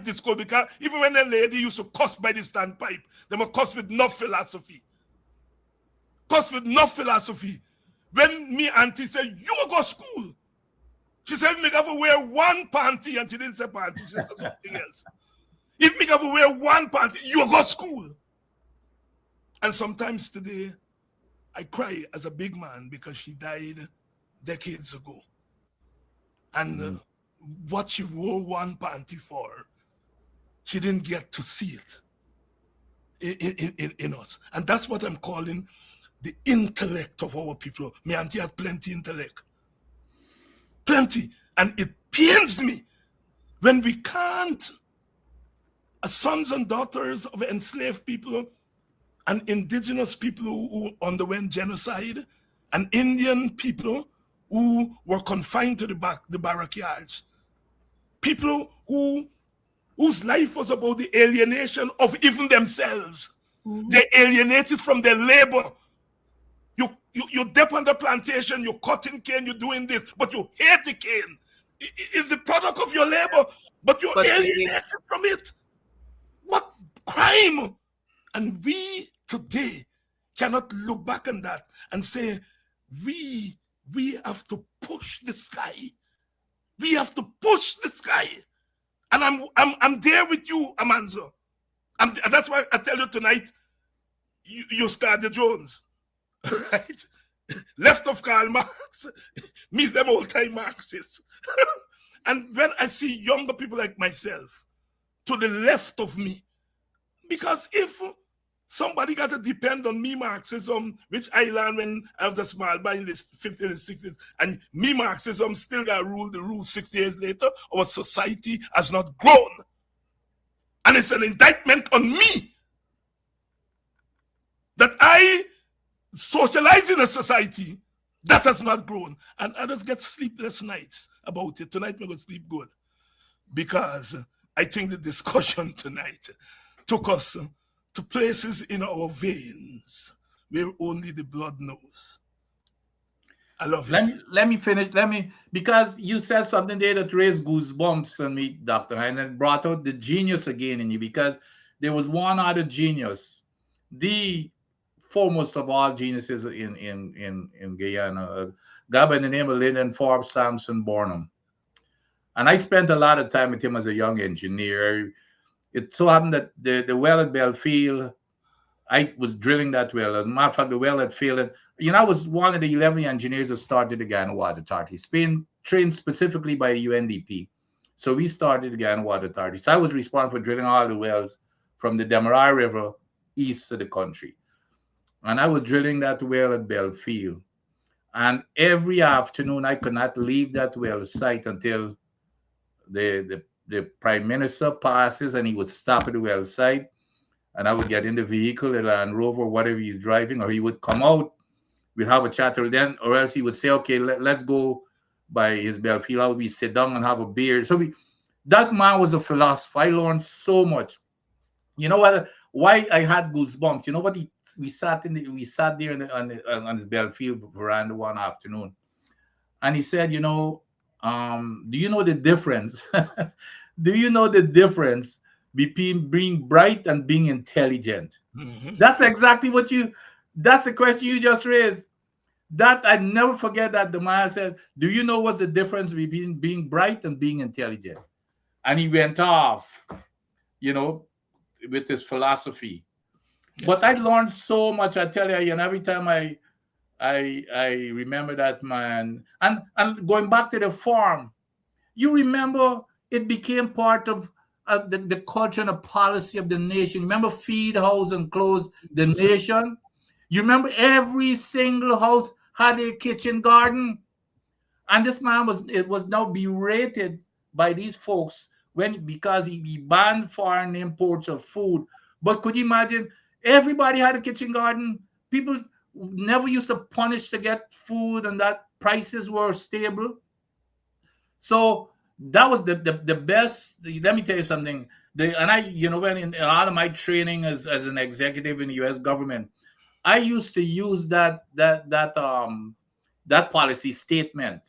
C: discourse, because even when a lady used to cuss by the standpipe, they were cuss with no philosophy. Cuss with no philosophy. When me auntie said, you will go school, she said, me have to wear one panty, and she didn't say panty, she said something else. If me have to wear one panty, you will go school. And sometimes today, I cry as a big man because she died decades ago. And what she wore one panty for, she didn't get to see it in us. And that's what I'm calling the intellect of our people. My auntie had plenty intellect. Plenty. And it pains me when we can't, as sons and daughters of enslaved people and indigenous people who underwent genocide, and Indian people who were confined to the barrack yards, people whose life was about the alienation of even themselves. They alienated from their labor. You dip on the plantation, you're cutting cane, you're doing this, but you hate the cane. It's the product of your labor, but you're alienated from it. What crime? And we today cannot look back on that and say, we have to push the sky. We have to push the sky. And I'm there with you, Amanza. That's why I tell you tonight, you start the Jones. Right? Left of Karl Marx means them old-time Marxists. And when I see younger people like myself to the left of me, because if somebody got to depend on me Marxism, which I learned when I was a small boy in the 50s and 60s, and me Marxism still got rule the rules 60 years later, our society has not grown. And it's an indictment on me that I socialize in a society that has not grown, and others get sleepless nights about it. Tonight we're going to sleep good, because I think the discussion tonight took us to places in our veins where only the blood knows. I love it.
D: Let me finish. Because you said something there that raised goosebumps on me, Dr. Hine, and brought out the genius again in you, because there was one other genius, the foremost of all geniuses in Guyana, a guy by the name of Lyndon Forbes Sampson Bornham. And I spent a lot of time with him as a young engineer. It so happened that the well at Belfield, I was drilling that well. As a matter of fact, the well had failed. I was one of the 11 engineers that started the Guyana Water Authority. It's been trained specifically by UNDP. So we started the Guyana Water Authority. So I was responsible for drilling all the wells from the Demerara River east of the country. And I was drilling that well at Belfield. And every afternoon, I could not leave that well site until the Prime Minister passes, and he would stop at the well site. And I would get in the vehicle, the Land Rover, whatever he's driving, or he would come out. We'd have a chat or then, or else he would say, okay, let's go by his Belfield house. We sit down and have a beer. So that man was a philosopher. I learned so much. You know what? Why I had goosebumps? You know what? We sat there on the Belfield veranda one afternoon, and he said, do you know the difference? Do you know the difference between being bright and being intelligent? Mm-hmm. That's exactly that's the question you just raised. That I never forget that the man said, do you know what's the difference between being bright and being intelligent? And he went off, with his philosophy. Yes. But I learned so much, I tell you, and every time I remember that man. And going back to the farm, you remember it became part of the culture and the policy of the nation. Remember feed, house, and clothe the nation? You remember every single house had a kitchen garden? And this man was now berated by these folks because he banned foreign imports of food. But could you imagine, everybody had a kitchen garden. People never used to punish to get food, and that prices were stable. So that was the best. Let me tell you something. When in all of my training as an executive in the U.S. government, I used to use that policy statement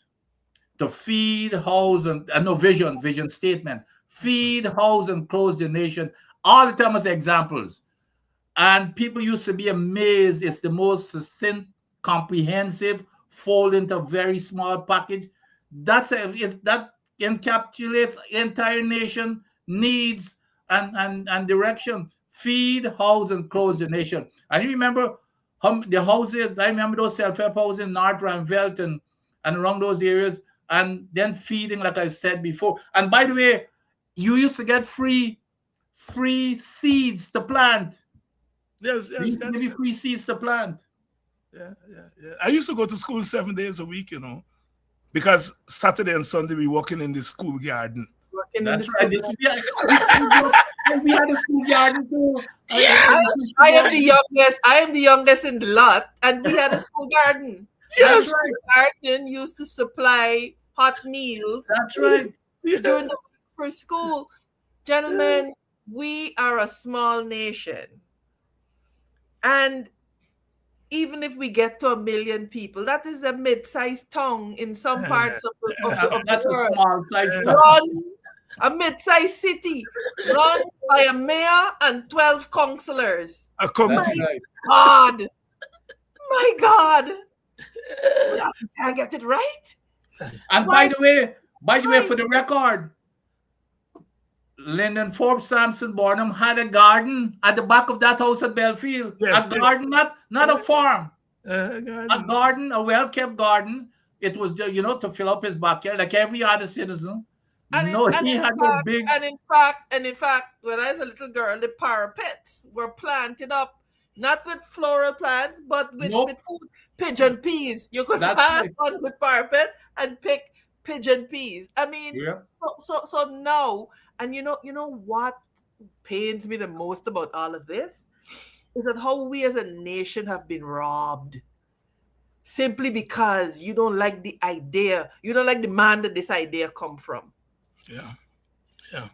D: to feed, house, and vision statement. Feed, house, and clothe the nation. All the time as examples. And people used to be amazed. It's the most succinct, comprehensive, fold into a very small package. That encapsulates entire nation needs and direction. Feed, house, and clothe the nation. And you remember the houses, I remember those self-help houses in Mortar and Walton and around those areas, and then feeding, like I said before. And by the way, you used to get free seeds to plant.
C: Yes.
D: Maybe free seeds to plant.
C: Yeah. I used to go to school 7 days a week, because Saturday and Sunday we working in the school garden.
D: That's right. We had a school garden too.
E: Yes. I am the youngest in the lot, and we had a school garden.
C: Yes.
E: The garden used to supply hot meals.
D: That's right.
E: During the for school. Gentlemen, we are a small nation. And even if we get to 1 million people, that is a mid-sized town in some parts of the
D: That's a
E: world.
D: small size town.
E: Run a mid-sized city, run by a mayor and 12 councillors.
C: A committee.
D: That's right.
E: God, my God, we can't get it right.
D: And by the way, for the record, Lyndon Forbes Sampson Barnum had a garden at the back of that house at Belfield.
C: Yes,
D: a garden, not a farm.
C: A
D: garden, a well-kept garden. It was, to fill up his backyard like every other citizen.
E: And
D: he had
E: fact,
D: a big.
E: And in fact, when I was a little girl, the parapets were planted up, not with floral plants, but with food, pigeon peas. You could pass on with parapet and pick pigeon peas. I mean, so now, and you know what pains me the most about all of this is that how we as a nation have been robbed. Simply because you don't like the idea, you don't like the man that this idea come from.
C: Yeah.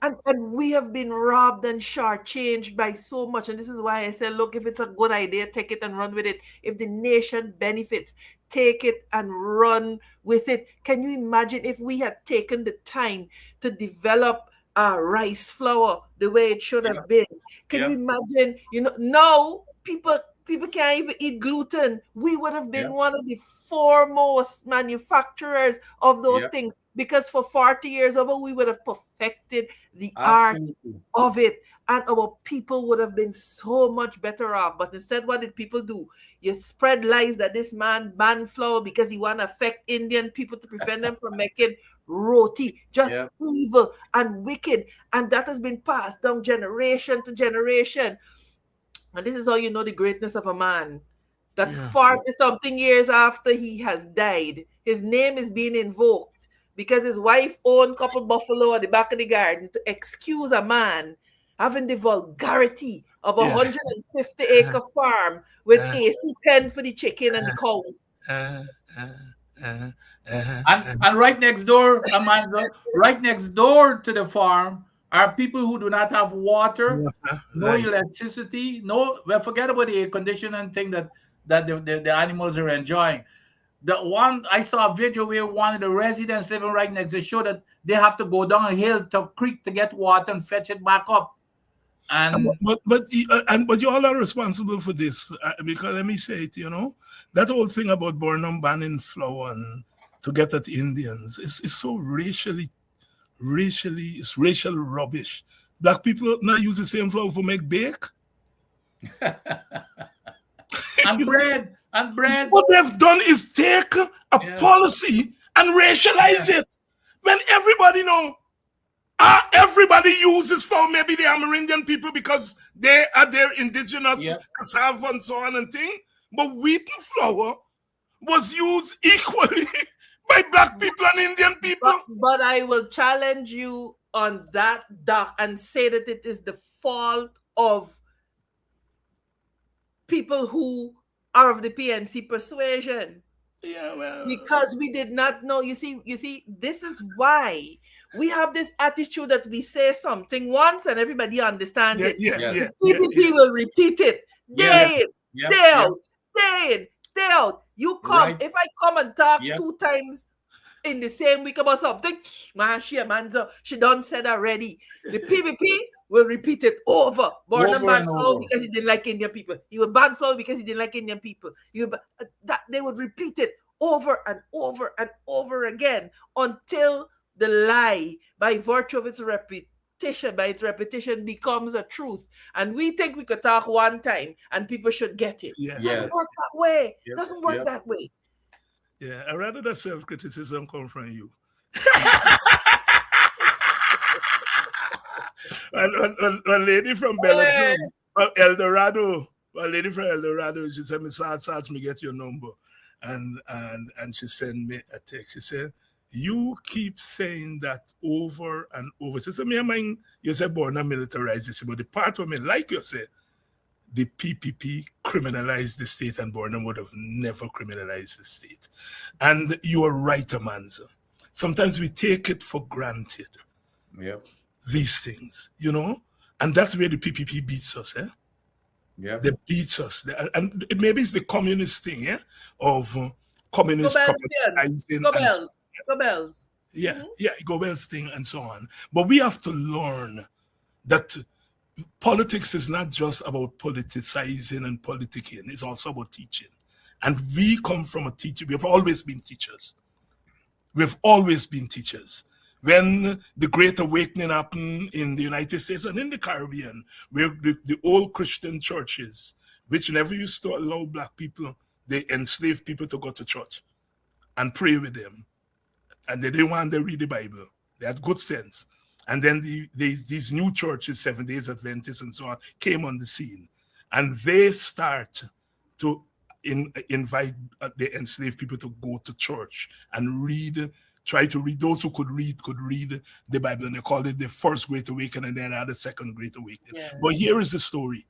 E: And we have been robbed and shortchanged by so much. And this is why I say, look, if it's a good idea, take it and run with it. If the nation benefits, take it and run with it. Can you imagine if we had taken the time to develop rice flour the way it should have been? Can you imagine, now people can't even eat gluten. We would have been one of the foremost manufacturers of those things, because for 40 years over, we would have perfected the art of it, and our people would have been so much better off. But instead, what did people do? You spread lies that this man banned flour because he want to affect Indian people to prevent them from making roti. Just evil and wicked. And that has been passed down generation to generation. And this is how you know the greatness of a man. That 40-something years after he has died, his name is being invoked because his wife owned a couple buffalo at the back of the garden to excuse a man having the vulgarity of 150-acre farm with AC pen for the chicken and the cows.
D: And right next door, Amanza, right next door to the farm are people who do not have water, no electricity, forget about the air conditioning thing that the animals are enjoying. The one I saw a video where one of the residents living right next to show that they have to go down a hill to a creek to get water and fetch it back up. And
C: but you all are responsible for this, because let me say it, that whole thing about Burnham banning flour and to get at Indians, it's so racially, it's racial rubbish. Black people now use the same flour for make bake.
D: and bread.
C: What they've done is take a policy and racialize it. When everybody know, everybody uses flour, maybe the Amerindian people because they are their indigenous cassava and so on and thing. But wheaten flour was used equally by black people and Indian people.
E: But I will challenge you on that, Doc, and say that it is the fault of people who are of the PNC persuasion. Because we did not know. You see, this is why we have this attitude that we say something once and everybody understands it. PPP will repeat it day in, day out, day in, day out. You come, if I come and talk 2 times in the same week about something, Amanza, she done said already. The PPP will repeat it over. Burnham banned flour because he didn't like Indian people. He would ban flour because he didn't like Indian people. That they would repeat it over and over and over again until the lie, by virtue of its repetition, becomes a truth. And we think we could talk one time and people should get it. Doesn't work that way. Doesn't work that way.
C: Yeah, I'd rather that self-criticism come from you. One lady from Bellatrix, Eldorado, she said, "Me Sarge, me get your number," and she sent me a text. She said, "You keep saying that over and over." She said, "Me and mine, you said born and militarized this, but the part of me, like you said, the PPP criminalized the state, and Burnham would have never criminalized the state." And you are right, Amanza. Sometimes we take it for granted
D: Yep.
C: these things, you know? And that's where the PPP beats us, eh?
D: Yep.
C: They beat us. And maybe it's the communist thing, yeah? Of communist
E: Gobelsian.
C: propagandizing and so
E: Gobels. Gobels.
C: yeah,
E: Mhm.
C: yeah, Gobel's thing and so on. But we have to learn that politics is not just about politicizing and politicking, it's also about teaching. And we come from a teacher, we've always been teachers. We've always been teachers. When the Great Awakening happened in the United States and in the Caribbean, where the old Christian churches, which never used to allow black people, they enslaved people to go to church and pray with them. And they didn't want to read the Bible. They had good sense. And then these new churches, Seventh Days Adventists and so on, came on the scene. And they start to invite the enslaved people to go to church and read, try to read. Those who could read the Bible. And they called it the first Great Awakening, and then they had the second Great Awakening.
E: Yeah.
C: But here is the story.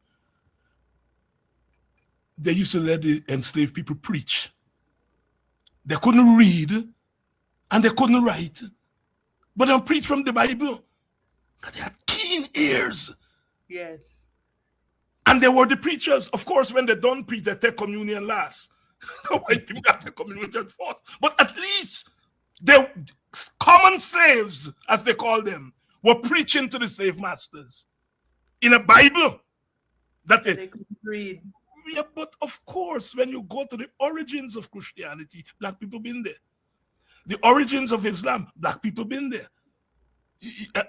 C: They used to let the enslaved people preach. They couldn't read and they couldn't write, but they preach from the Bible. They had keen ears.
E: Yes.
C: And they were the preachers. Of course, when they don't preach, they take communion last. White people got the communion first. But at least the common slaves, as they call them, were preaching to the slave masters in a Bible that
E: They could read.
C: Yeah, but of course, when you go to the origins of Christianity, black people been there. The origins of Islam, black people been there.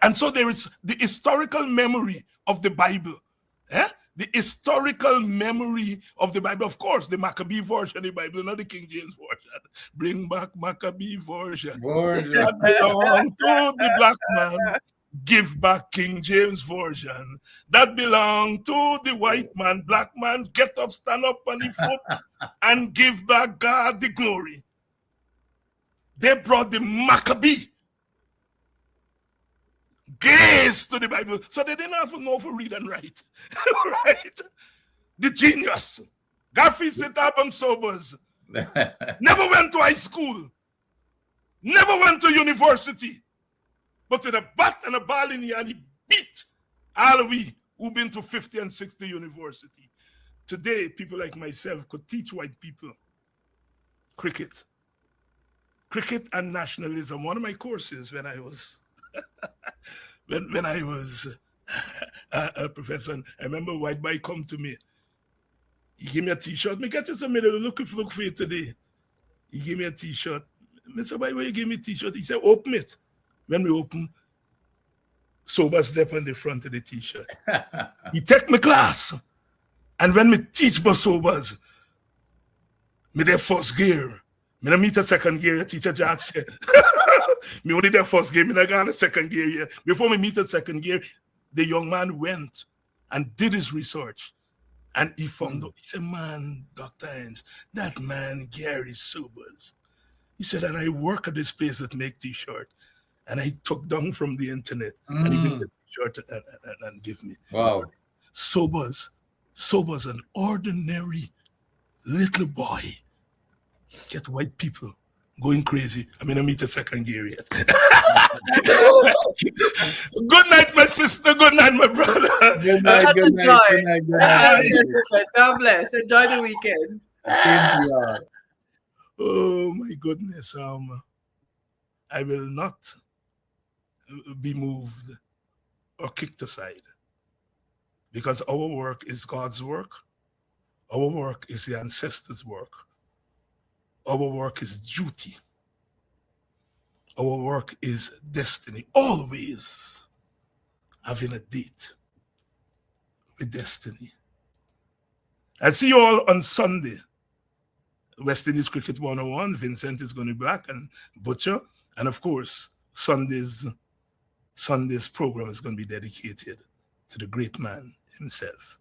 C: And so there is the historical memory of the Bible. Eh? The historical memory of the Bible. Of course, the Maccabee version of the Bible, not the King James version. Bring back Maccabee version. That belongs to the black man. Give back King James version. That belong to the white man. Black man, get up, stand up on the foot, and give back God the glory. They brought the Maccabee gaze to the Bible, so they didn't have to know to read and write. Right? The genius. Gaffy Sitabam Sobers never went to high school, never went to university. But with a bat and a ball in the hand, he beat all we who've been to 50 and 60 university. Today, people like myself could teach white people cricket. Cricket and nationalism. One of my courses when I was when I was a professor, I remember a white boy come to me. He gave me a t-shirt. Me get you some minute look for you today. He gave me a t-shirt. Mr. Boy, why you give me a t-shirt? He said, open it. When we open, sober step on the front of the t-shirt. He take my class. And when me teach for sobers, me there first gear. Me no meet a second gear, teacher just said. Me only there first gear, me not gone a second gear yet. Before me meet a second gear, the young man went and did his research. And he found out, he said, man, Dr. Hines, that man, Gary Sobers. He said, and I work at this place that make t-shirt. And I took down from the internet and he bring the t-shirt and give me.
D: Wow.
C: Sobers, an ordinary little boy. Get white people going crazy. I mean, I meet a second gear yet. Good night, my sister. Good night, my brother.
D: Good night, good night.
E: God bless. Enjoy the weekend.
C: Oh my goodness. I will not be moved or kicked aside, because our work is God's work. Our work is the ancestors' work. Our work is duty. Our work is destiny. Always having a date with destiny. I'll see you all on Sunday. West Indies Cricket 101. Vincent is going to be back, and Butcher. And of course, Sunday's program is going to be dedicated to the great man himself.